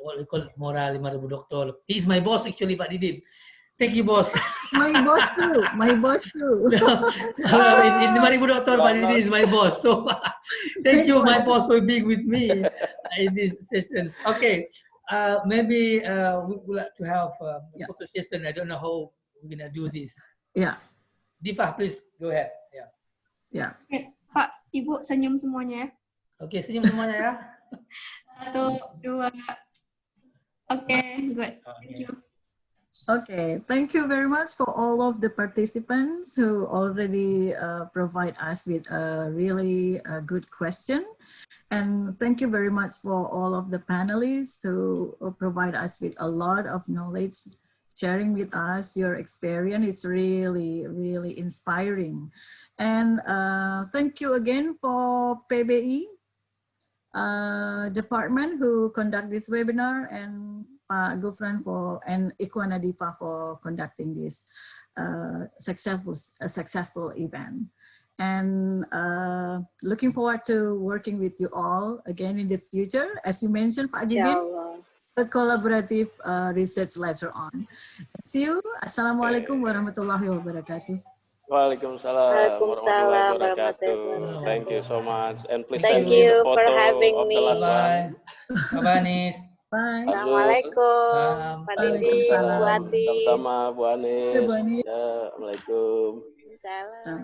what we call Moral 5.000 Doktor. He's my boss actually, Pak Didin. Thank you, boss. My boss too. My boss too. In 5.000 Doktor, Pak Didin is my boss. So thank you, my boss, for being with me in these sessions. Okay, maybe we would like to have a photo session. I don't know how we're gonna do this. Yeah. Diva, please go ahead. Yeah. Yeah. Okay, Pak, Ibu senyum semuanya ya. Oke, senyum semuanya ya. 1, 2. Okay, good. Thank you. Okay, thank you very much for all of the participants who already provide us with a really good question. And thank you very much for all of the panelists who provide us with a lot of knowledge, sharing with us your experience. It's really, really inspiring. And thank you again for PBI department who conduct this webinar, and Pak Gufran and Ikhwan Adifa for conducting this successful event. And looking forward to working with you all again in the future. As you mentioned, Pak Didin, a collaborative research later on. See you. Assalamualaikum warahmatullahi wabarakatuh. Waalaikumsalam warahmatullahi wabarakatuh. Thank you so much, and please Thank send me you the photo for having of me. the last one. Bye, Anis. Bye. Assalamualaikum, Pak Didin, Bu Ati. Sama-sama Bu Anis. Bu Anis. Ya, Assalamualaikum. Salam.